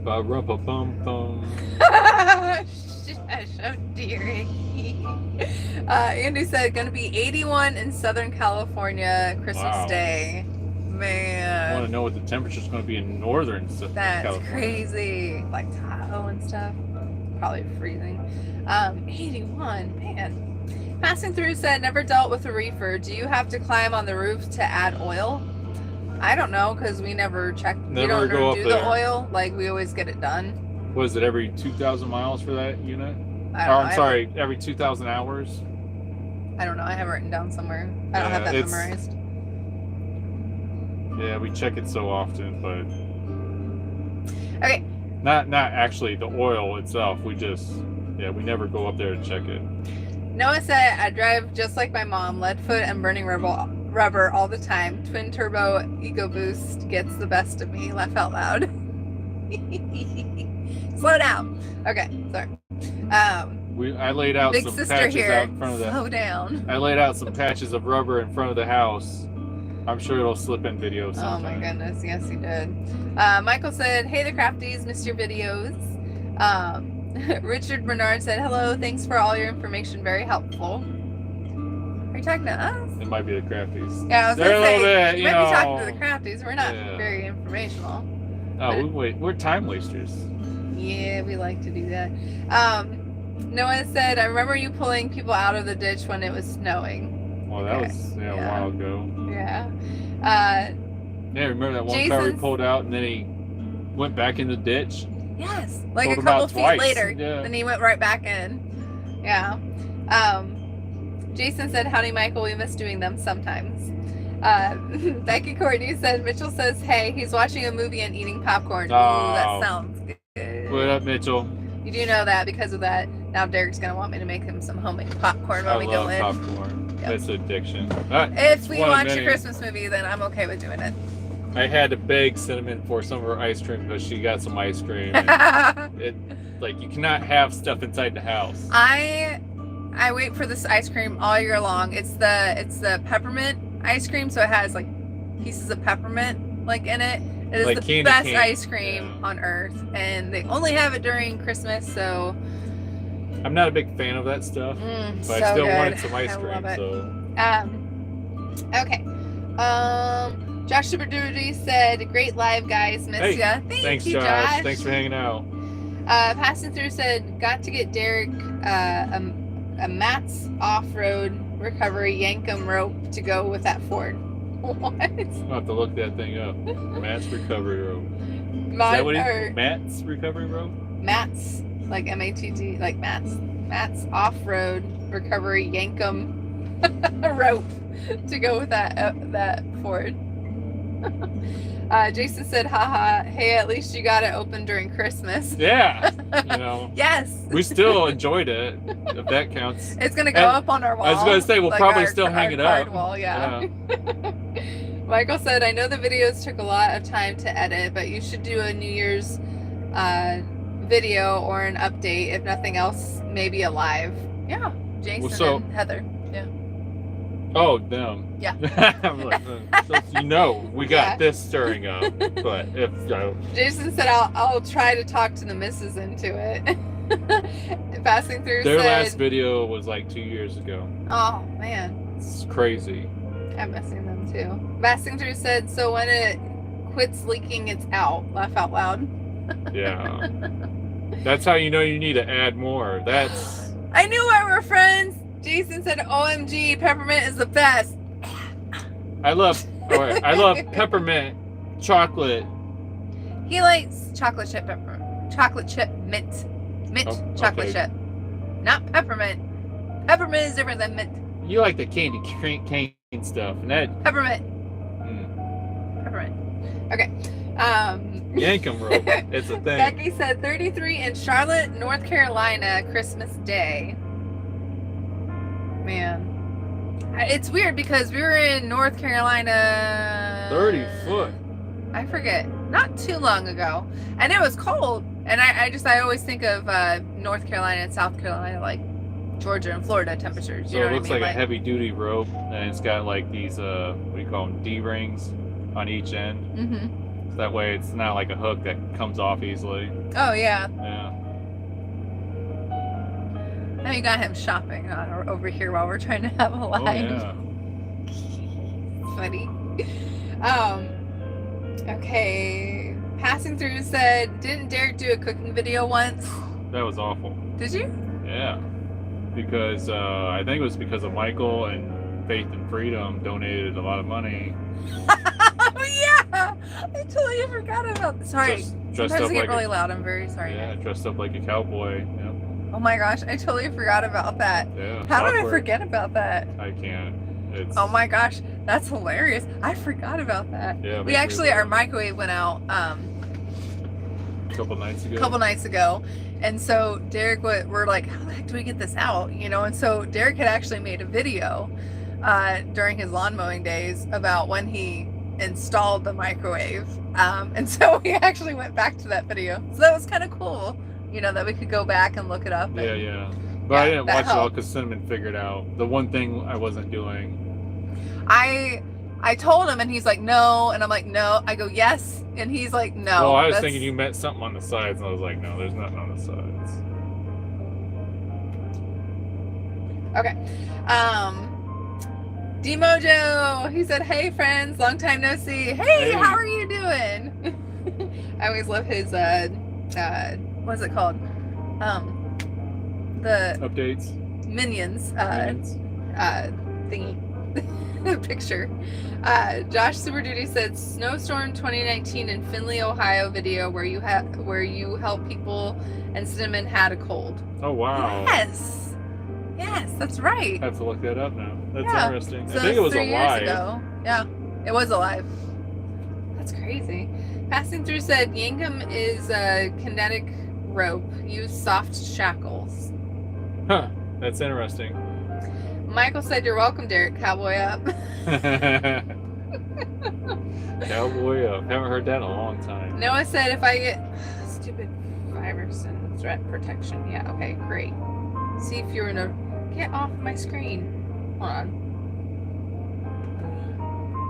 Ba-rum-pa-bum-bum. Shush, oh dearie. Andy said, gonna be 81 in Southern California Christmas Wow. Day. I want Man, to know what the temperature's going to be in northern that's California. crazy. Like Tahoe and stuff. Probably freezing. 81, man. Passing through said, never dealt with a reefer. Do you have to climb on the roof to add oil? I don't know, because we never checked. We Never don't go do up the there. oil. Like, we always get it done. Was it every 2,000 miles for that unit? I Or, don't know. I'm sorry, every 2,000 hours? I don't know. I have it written down somewhere. I don't Yeah, have that it's- memorized. Yeah, we check it so often, but Okay. not actually the oil itself. We just, we never go up there to check it. Noah said, I drive just like my mom, lead foot and burning rubber all the time. Twin turbo EcoBoost gets the best of me. Laugh out loud. Slow down. Okay, sorry. I laid out Big some sister patches here. out in front of the. Slow down. I laid out some patches of rubber in front of the house. I'm sure it'll slip in video Oh sometime. my goodness, yes, he did. Michael said, hey, the crafties, missed your videos. Richard Bernard said, hello, thanks for all your information, very helpful. Are you talking to us? It might be the crafties. Yeah, I was They're gonna a little say, bit, we you might be talking know. to the crafties. We're not Yeah. very informational. Oh, we're time wasters. Yeah, we like to do that. Noah said, I remember you pulling people out of the ditch when it was snowing. Well, that Okay. was a Yeah. while ago. Yeah. Yeah, remember that one car we Jason's- pulled out and then he went back in the ditch? Yes, like Pulled a him couple out feet twice. later. Yeah. Then he went right back in. Yeah. Jason said, howdy, Michael. We miss doing them sometimes. Becky Courtney said, Mitchell says, hey, he's watching a movie and eating popcorn. Ooh, that sounds good. What up, Mitchell? You do know that because of that. Now Darrick's going to want me to make him some homemade popcorn when we go in. I love popcorn. Yep. That's addiction. If we watch a Christmas movie, then I'm okay with doing it. I had to beg Cinnamon for some of her ice cream because she got some ice cream. And you cannot have stuff inside the house. I wait for this ice cream all year long. It's the peppermint ice cream, so it has like pieces of peppermint in it. It is the best ice cream on earth, and they only have it during Christmas. So I'm not a big fan of that stuff, but so I still good. wanted some ice I cream. love it. So okay. Josh Superduty said, "Great live, guys. Miss ya." Thanks, you, Josh. Thanks for hanging out. Passing through said, "Got to get Darrick a Matt's off-road recovery Yankum rope to go with that Ford." What? I'll have to look that thing up. Matt's recovery rope. Is that what it is? Matt's recovery rope? Matt's, like M-A-T-T, like Matt's off-road recovery Yankum rope to go with that Ford. Jason said, haha, hey, at least you got it open during Christmas. Yeah. Yes. We still enjoyed it, if that counts. It's going to go up on our wall. I was going to say, we'll probably still hang it up. Wall, yeah. Michael said, I know the videos took a lot of time to edit, but you should do a New Year's video or an update. If nothing else, maybe a live. Yeah. Jason and Heather. Yeah. Oh, them. Yeah. I'm like, we got this stirring up. But if Jason said, I'll try to talk to the missus into it. Passing through their last video was like 2 years ago. Oh, man. It's crazy. I'm missing them too. Passing through said, so when it quits leaking, it's out. Laugh out loud. Yeah. That's how you know you need to add more. I knew why we're friends. Jason said, OMG, peppermint is the best. I love peppermint chocolate. He likes chocolate chip peppermint. Chocolate chip mint. Chocolate chip. Not peppermint. Peppermint is different than mint. You like the candy cane stuff. And that peppermint. Peppermint. Okay. Yankum rope. It's a thing. Becky said 33 in Charlotte, North Carolina, Christmas Day. Man. It's weird because we were in North Carolina 30 foot. I forget. Not too long ago. And it was cold. And I always think of North Carolina and South Carolina, like Georgia and Florida temperatures. So it looks like a heavy duty rope, and it's got like these what do you call them, D rings on each end. Mm-hmm. So that way it's not like a hook that comes off easily. Oh yeah. Yeah. Now you got him shopping over here while we're trying to have a live. Oh yeah. Funny. Okay. Passing through said, didn't Darrick do a cooking video once? That was awful. Did you? Yeah. Because I think it was because of Michael and Faith and Freedom donated a lot of money. Oh yeah! I totally forgot about this. Sorry. Dressed Sometimes up I get like really loud. I'm very sorry. Yeah, dressed up like a cowboy. Yep. Oh my gosh, I totally forgot about that. Yeah. How did I forget about that? I can't. Oh my gosh, that's hilarious. I forgot about that. Yeah. We actually, our microwave went out a couple nights ago. And so Darrick, we're like, how the heck do we get this out? And so Darrick had actually made a video during his lawn mowing days about when he installed the microwave. And so we actually went back to that video. So that was kind of cool, that we could go back and look it up. And, yeah. But I didn't watch it all because Cinnamon figured out the one thing I wasn't doing. I told him and he's like, no. And I'm like, no. I go, yes. And he's like, no. Well, I was thinking you meant something on the sides. And I was like, no, there's nothing on the sides. Okay. D-Mojo, he said, hey friends, long time no see. Hey, how are you doing? I always love his what's it called? The updates. Minions. Thingy. Picture. Josh Super Duty said snowstorm 2019 in Findlay, Ohio video where you help people and Cinnamon had a cold. Oh wow. Yes. Yes, that's right. I have to look that up now. That's Yeah. interesting. So I think it was 3 years alive. ago. Yeah, it was alive. That's crazy. Passing through said Yankum is a kinetic rope. Use soft shackles. Huh. That's interesting. Michael said, "You're welcome, Darrick. Cowboy up." Cowboy up. Haven't heard that in a long time. Noah said, "If I get stupid virus and threat protection." Yeah. Okay. Great. See if you're in a. Get off my screen. Hold on.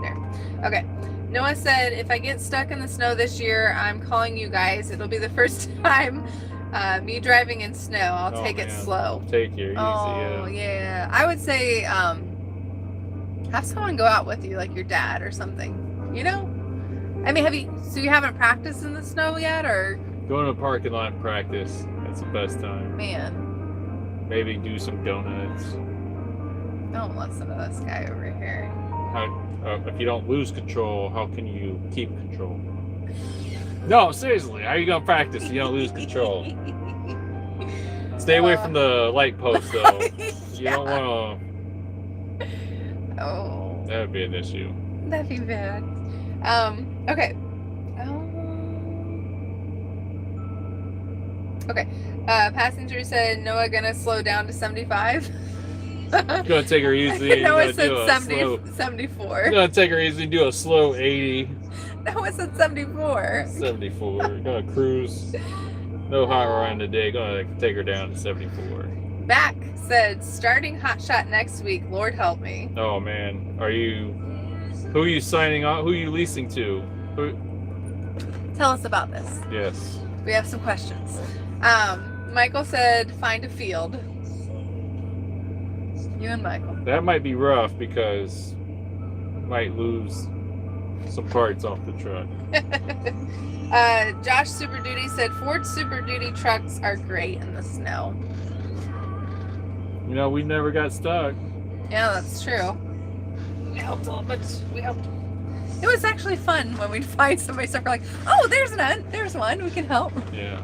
There. Okay. Noah said, "If I get stuck in the snow this year, I'm calling you guys. It'll be the first time me driving in snow. I'll take it slow." Take it easy. Oh, yeah. I would say have someone go out with you, like your dad or something. You know? I mean, so you haven't practiced in the snow yet, or? Go to a parking lot and practice. That's the best time. Man. Maybe do some donuts. Don't listen to this guy over here. If you don't lose control, how can you keep control? No, seriously, how are you going to practice if you don't lose control? Stay away from the light post, though. You don't want to... Oh. That would be an issue. That'd be bad. Okay. Okay. Passenger said, Noah gonna slow down to 75. Gonna take her easy. Noah said 74. Gonna take her easy, do a slow 80. Noah said 74. 74. Gonna cruise. No hot run today. Gonna take her down to 74. Back said, starting Hot Shot next week. Lord help me. Oh man, who are you signing on? Who are you leasing to? Tell us about this. Yes. We have some questions. Michael said, find a field. You and Michael. That might be rough because might lose some parts off the truck. Josh Super Duty said Ford Super Duty trucks are great in the snow. You know, we never got stuck. Yeah, that's true. We helped a little bit. We helped. It was actually fun when we'd find somebody stuff. We're like, oh, there's one. We can help. Yeah.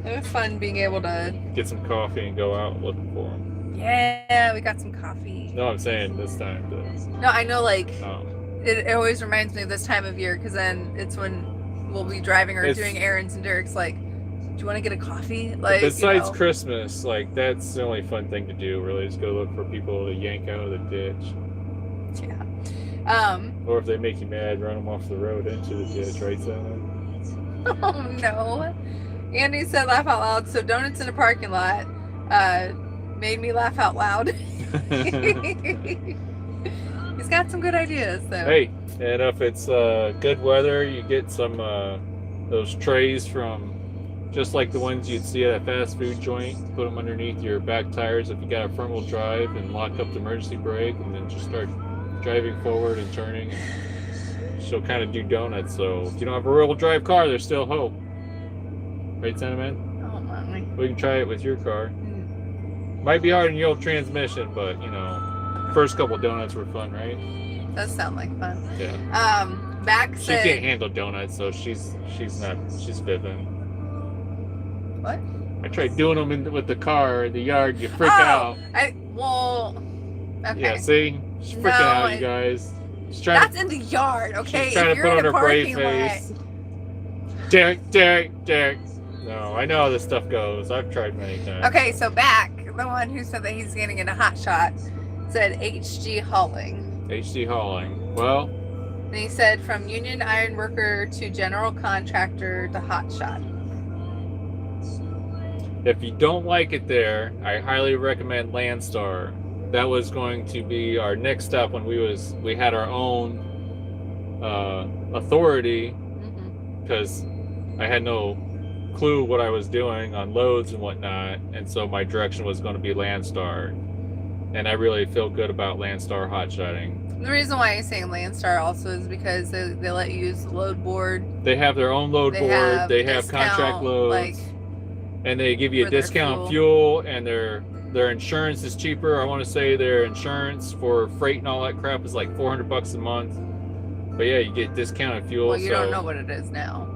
It was fun being able to get some coffee and go out looking for them. Yeah, we got some coffee. No, I'm saying this time. No, I know, like, oh. it always reminds me of this time of year because then it's when we'll be driving or doing errands and Darrick's like, do you want to get a coffee? Like, besides Christmas, like, that's the only fun thing to do, really, is go look for people to yank out of the ditch. Yeah. Or if they make you mad, run them off the road into the ditch, right, Sam? Oh, no. Andy said laugh out loud, so donuts in a parking lot made me laugh out loud. He's got some good ideas, though. Hey, and if it's good weather, you get some those trays from just like the ones you'd see at a fast food joint. Put them underneath your back tires if you got a front wheel drive and lock up the emergency brake and then just start driving forward and turning. And she'll kind of do donuts, so if you don't have a rear-wheel drive car, there's still hope. Right, Sentiment? Oh, my. We can try it with your car. Might be hard in your old transmission, but, you know, first couple donuts were fun, right? Does sound like fun. Yeah. Back said... She can't handle donuts, so she's fibbing. What? I tried doing them with the car in the yard. You freak out. Okay. Yeah, see? She's freaking out, you guys. That's in the yard, okay? She's trying to put on her brave face. Darrick. No, I know how this stuff goes. I've tried many times. Okay, so Back, the one who said that he's getting in a hot shot, said HG hauling. HG hauling. Well. And he said from union iron worker to general contractor to hot shot. If you don't like it there, I highly recommend Landstar. That was going to be our next step when we had our own authority, because I had no clue what I was doing on loads and whatnot, and so my direction was going to be Landstar, and I really feel good about Landstar hotshotting. The reason why I'm saying Landstar also is because they let you use the load board. They have their own load board. They have contract loads, and they give you a discount on fuel, and their insurance is cheaper. I want to say their insurance for freight and all that crap is like $400 a month. But yeah, you get discounted fuel. Well, you don't know what it is now.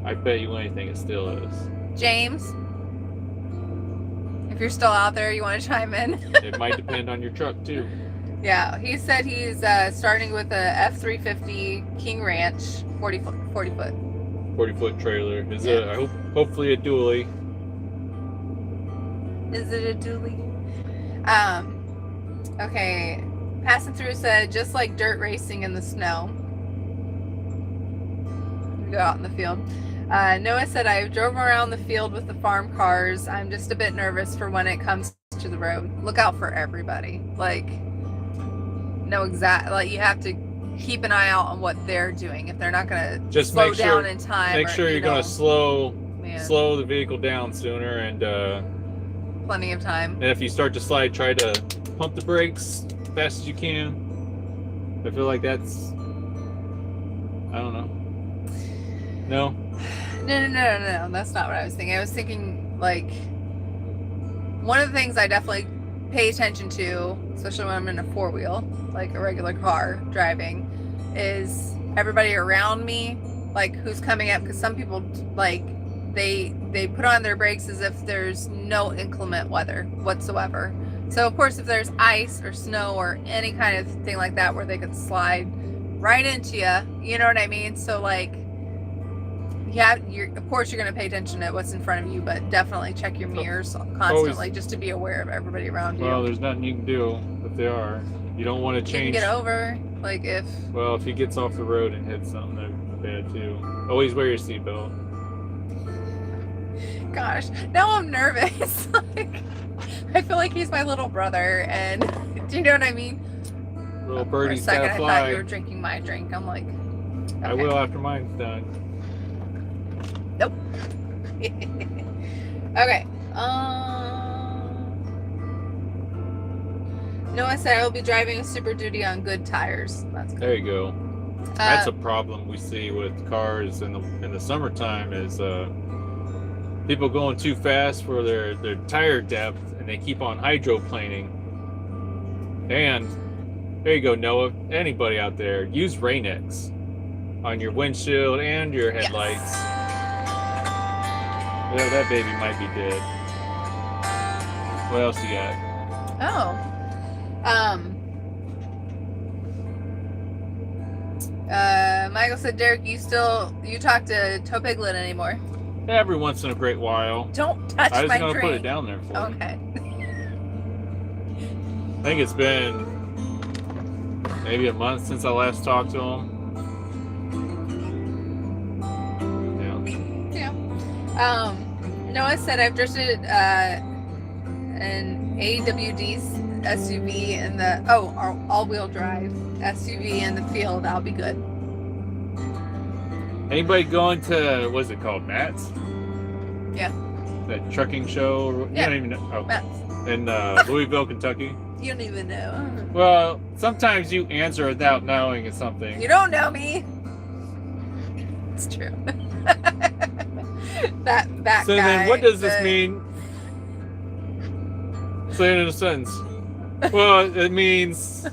I bet you anything it still is. James, If you're still out there, you want to chime in. It might depend on your truck too. Yeah, he said he's starting with a F350 King Ranch 40 foot. 40-foot trailer. Is it? I hope, hopefully a dually. Is it a dually? Okay. Passing through said just like dirt racing in the snow. We go out in the field. Noah said I drove around the field with the farm cars. I'm just a bit nervous for when it comes to the road. Look out for everybody. Like, know exactly. Like, you have to keep an eye out on what they're doing. If they're not gonna Just slow make sure, down in time, make sure or, you're you know, gonna slow man, the vehicle down sooner, and plenty of time. if you start to slide, try to pump the brakes as fast as you can. I feel like that's, I don't know. No. No. That's not what I was thinking. I was thinking, like, one of the things I definitely pay attention to, especially when I'm in a four-wheel, like a regular car driving, is everybody around me, like who's coming up. Because some people, like, they put on their brakes as if there's no inclement weather whatsoever. So of course, if there's ice or snow or any kind of thing like that where they could slide right into you, you know what I mean? So like, yeah, of course you're going to pay attention to what's in front of you, but definitely check your mirrors constantly just to be aware of everybody around you. Well, there's nothing you can do if they are. You don't want to change. You can get over, like, if... Well, if he gets off the road and hits something, that'd be bad too. Always wear your seatbelt. Gosh, now I'm nervous. Like, I feel like he's my little brother, and do you know what I mean? Little birdie's For a second, gotta I fly. thought you were drinking my drink. I'm like, okay. I will after mine's done. Nope. Okay. Noah said I will be driving a Super Duty on good tires. That's good. There you go. That's a problem we see with cars in the summertime is people going too fast for their tire depth, and they keep on hydroplaning. And there you go, Noah. Anybody out there, use Rain-X on your windshield and your headlights. Yes. Yeah, that baby might be dead. What else you got? Michael said, Derek, you talk to Toe Piglet anymore? Every once in a great while. Don't touch my drink. I was gonna put it down there for you. Okay. I think it's been maybe a month since I last talked to him. Yeah. Noah said I've drifted an AWD SUV in the all-wheel drive SUV in the field. I'll be good. Anybody going to, what's it called, Matt's? Yeah. That trucking show? Yeah. You don't even know. Oh. Matt's. In Louisville, Kentucky. You don't even know. Well, sometimes you answer without knowing it's something. You don't know me. It's true. that so guy. Then what does this mean? Say it in a sentence. Well, it means...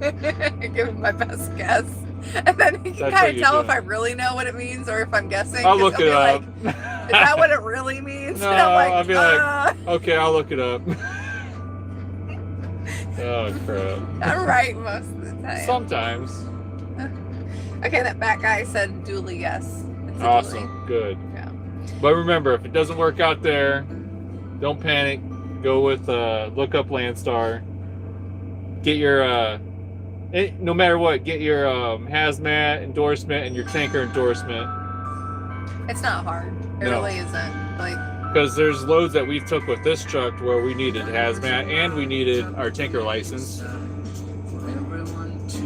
Give him my best guess. And then he can kind of tell if I really know what it means or if I'm guessing. I'll look it up. Like, is that what it really means? No, and I'm like, I'll be like, okay, I'll look it up. Oh, crap. I'm right most of the time. Sometimes. Okay, that back guy said dually, yes. It's a Awesome. dually. Good. Yeah. But remember, if it doesn't work out there, don't panic. Go with look up Landstar. Get your no matter what, get your hazmat endorsement and your tanker endorsement. It's not hard. It really isn't. Like, because there's loads that we took with this truck where we needed hazmat and we needed our tanker license.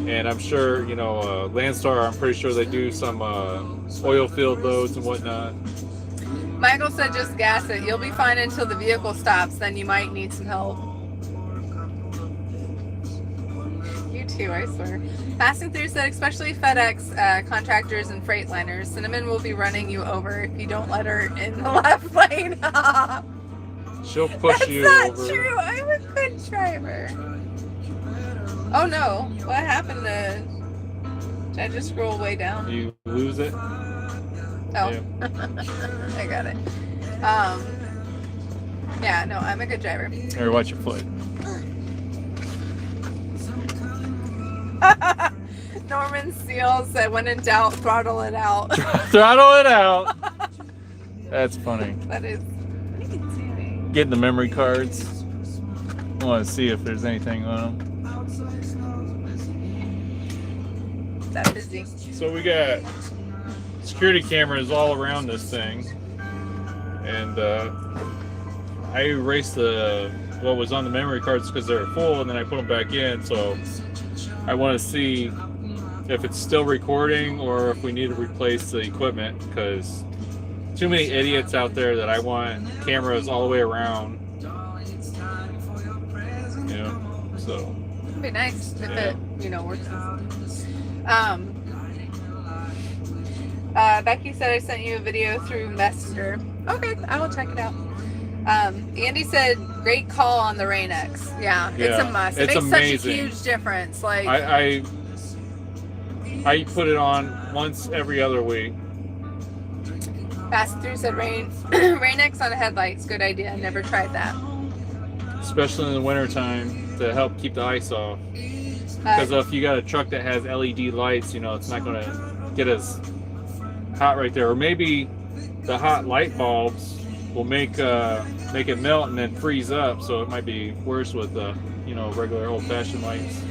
And I'm sure, you know, Landstar, I'm pretty sure they do some oil field loads and whatnot. Michael said just gas it. You'll be fine until the vehicle stops. Then you might need some help. You too, I swear. Passing through said, especially FedEx contractors and Freightliners, Cinnamon will be running you over if you don't let her in the left lane. She'll push you over. That's not true. I'm a good driver. Oh no. What happened to... Did I just scroll way down? You lose it? Oh. Yeah. I got it. Yeah, no, I'm a good driver. Or watch your foot. Norman Steele said, when in doubt, throttle it out. Throttle it out. That's funny. That is. What are you doing? Getting the memory cards. I want to see if there's anything on them. That busy. So we got security cameras all around this thing, and I erased what was on the memory cards because they're full, and then I put them back in. So I want to see if it's still recording or if we need to replace the equipment, because too many idiots out there that I want cameras all the way around. You know, so It'd be nice if Yeah. it, works. Becky said I sent you a video through Messenger. Okay, I will check it out. Andy said, great call on the Rain-X. Yeah, it's a must. It It's makes amazing. such a huge difference. Like, I put it on once every other week. Pass Through said Rain-X on headlights. Good idea. Never tried that. Especially in the wintertime to help keep the ice off. Because if you got a truck that has LED lights, it's not going to get as hot right there. Or maybe the hot light bulbs will make it melt and then freeze up. So it might be worse with regular old-fashioned lights.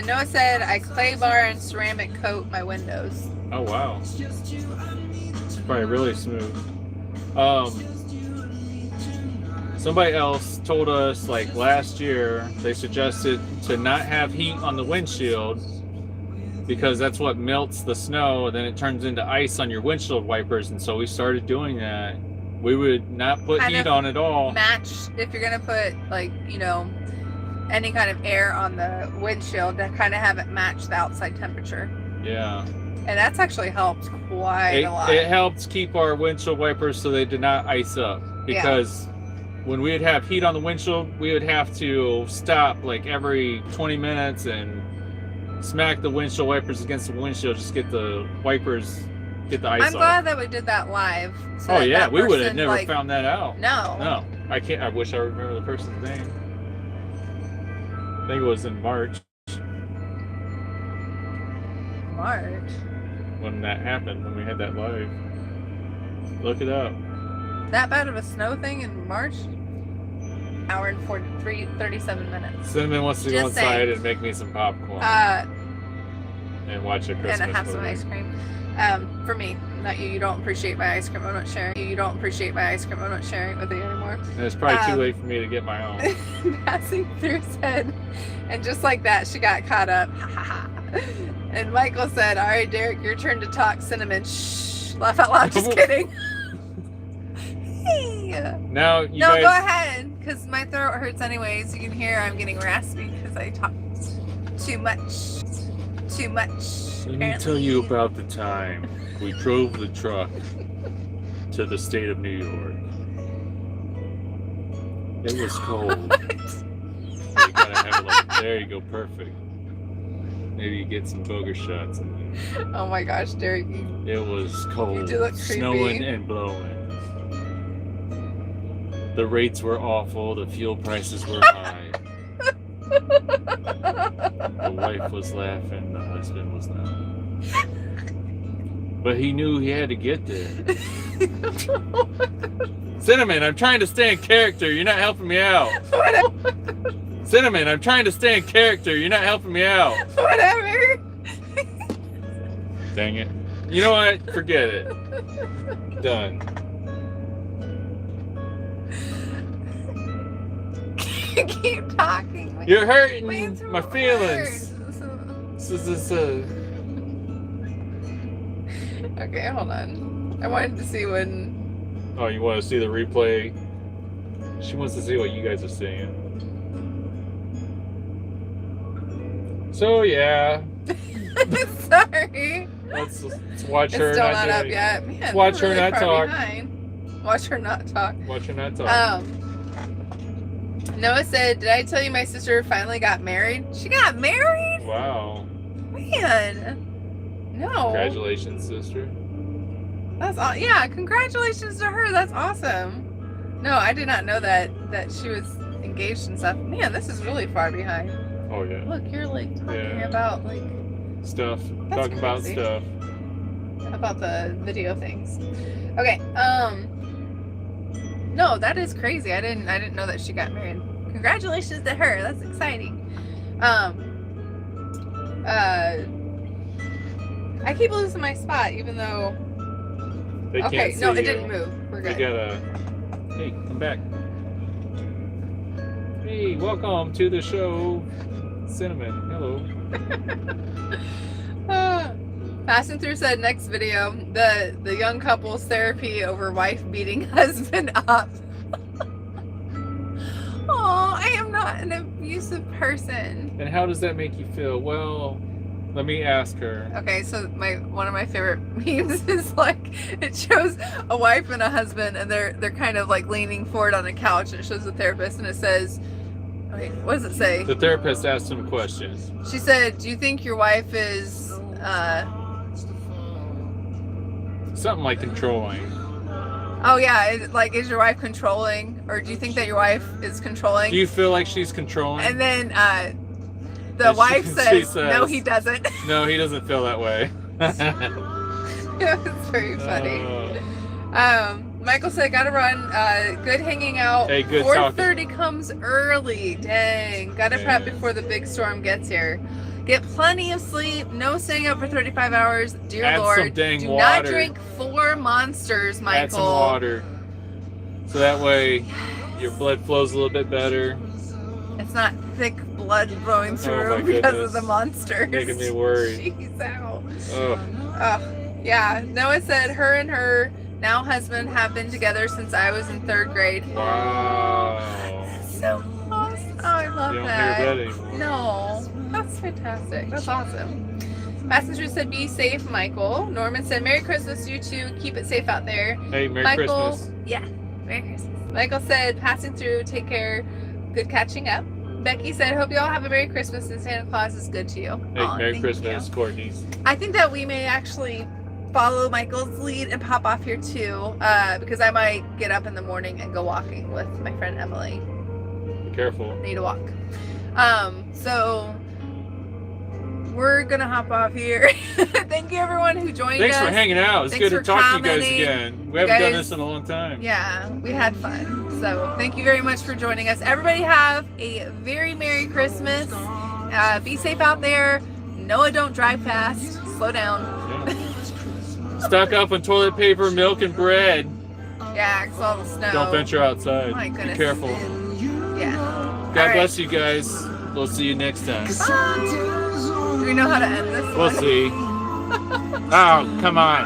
Noah said I clay bar and ceramic coat my windows. Oh wow, it's probably really smooth. Somebody else told us like last year they suggested to not have heat on the windshield because that's what melts the snow, and then it turns into ice on your windshield wipers. And so we started doing that. We would not put heat on at all. Match if you're gonna put any kind of air on the windshield, to kind of have it match the outside temperature. Yeah. And that's actually helped quite a lot. It helps keep our windshield wipers so they did not ice up, because when we would have heat on the windshield, we would have to stop like every 20 minutes and smack the windshield wipers against the windshield, just get the wipers, get the ice off. I'm glad that we did that live. Oh yeah, we would have never found that out. No. I can't. I wish I remember the person's name. I think it was in March. March? When that happened, when we had that live. Look it up. That bad of a snow thing in March? Hour and 37 minutes. Cinnamon wants to go Just inside saying. and make me some popcorn. And watch a Christmas have some movie. ice cream. For me, not you. You don't appreciate my ice cream. I'm not sharing. You don't appreciate my ice cream. I'm not sharing it with you anymore. And it's probably too late for me to get my own. Passing Through said, and just like that, she got caught up. And Michael said, all right, Derek, your turn to talk. Cinnamon, shh. Laugh out loud. Just kidding. Hey. Now, you guys... go ahead, because my throat hurts anyways. You can hear I'm getting raspy because I talked too much. Too much. Let me tell you about the time we drove the truck to the state of New York. It was cold. You gotta have it like, there you go, perfect. Maybe you get some booger shots in there. Oh my gosh, Derek. It was cold, You do look creepy. snowing and blowing. The rates were awful, the fuel prices were high. The wife was laughing, the husband was not. But he knew he had to get there. Cinnamon, I'm trying to stay in character. You're not helping me out. Cinnamon, I'm trying to stay in character. You're not helping me out. Whatever. Dang it. You know what? Forget it. Done. Keep talking. You're hurting Wait, my feelings. Okay, hold on. I wanted to see when. Oh, you want to see the replay? She wants to see what you guys are saying. So yeah. Sorry. Let's watch her. It's still not up yet. Man, watch we're her really not far talk. behind. Watch her not talk. Watch her not talk. Noah said, "Did I tell you my sister finally got married? She got married? Wow. Man, no. Congratulations, sister. That's all. Yeah, congratulations to her. That's awesome. No, I did not know that she was engaged and stuff. Man, this is really far behind. Oh yeah. Look, you're like talking about like stuff. That's Talking about crazy. stuff. About the video things. Okay. No, that is crazy. I didn't know that she got married. Congratulations to her. That's exciting. I keep losing my spot, even though. They Okay, can't see no, it you. didn't move. We're You good. gotta. Hey, come back. Hey, welcome to the show, Cinnamon. Hello. Passing through said next video, the young couple's therapy over wife beating husband up. Oh, I am not an abusive person. And how does that make you feel? Well, let me ask her. Okay, so one of my favorite memes is like it shows a wife and a husband, and they're kind of like leaning forward on a couch. And it shows the therapist, and it says, "Wait, what does it say?" The therapist asked him questions. She said, "Do you think your wife is Something like controlling. Oh yeah, is your wife controlling, or do you think that your wife is controlling?" Do you feel like she's controlling? And then the And wife she says, says, "No, he doesn't." No, he doesn't feel that way. It's very funny. Michael said, "Gotta run. Good hanging out. Hey, good 4:30 comes early. Dang. Gotta prep before the big storm gets here. Get plenty of sleep. No staying up for 35 hours. Dear Add Lord, some dang do water. not drink 4 monsters, Michael. Add some water. So that way your blood flows a little bit better. It's not thick blood flowing through my because of goodness. the monsters. Making me worried. Jeez, out. Oh, Yeah. Noah said her and her now husband have been together since I was in 3rd grade. wow. So awesome. Oh, I love You don't that. hear that anymore. No, that's fantastic. That's awesome. Passenger said, "Be safe, Michael." Norman said, "Merry Christmas, you two. Keep it safe out there." Hey, Merry Michael, Christmas. yeah, Merry Christmas. Michael said, "Passing through. Take care. Good catching up." Becky said, "Hope you all have a Merry Christmas and Santa Claus is good to you." Hey, Aw, Merry thank Christmas, you. Courtney. I think that we may actually follow Michael's lead and pop off here too, because I might get up in the morning and go walking with my friend Emily. Be careful. Need to walk. So we're gonna hop off here. Thank you everyone who joined Thanks us. for hanging out. It's Thanks good to for talk to you guys commenting. again. We haven't done guys- this in a long time. Yeah, we had fun. So thank you very much for joining us. Everybody have a very Merry Christmas. Be safe out there. Noah, don't drive fast. Slow down. Yeah. Stock up on toilet paper, milk, and bread. Yeah, 'cause all the snow. Don't venture outside. My Be goodness. careful. Yeah. God bless you guys. We'll see you next time. Bye. Do we know how to end this? We'll one? see. Oh, come on.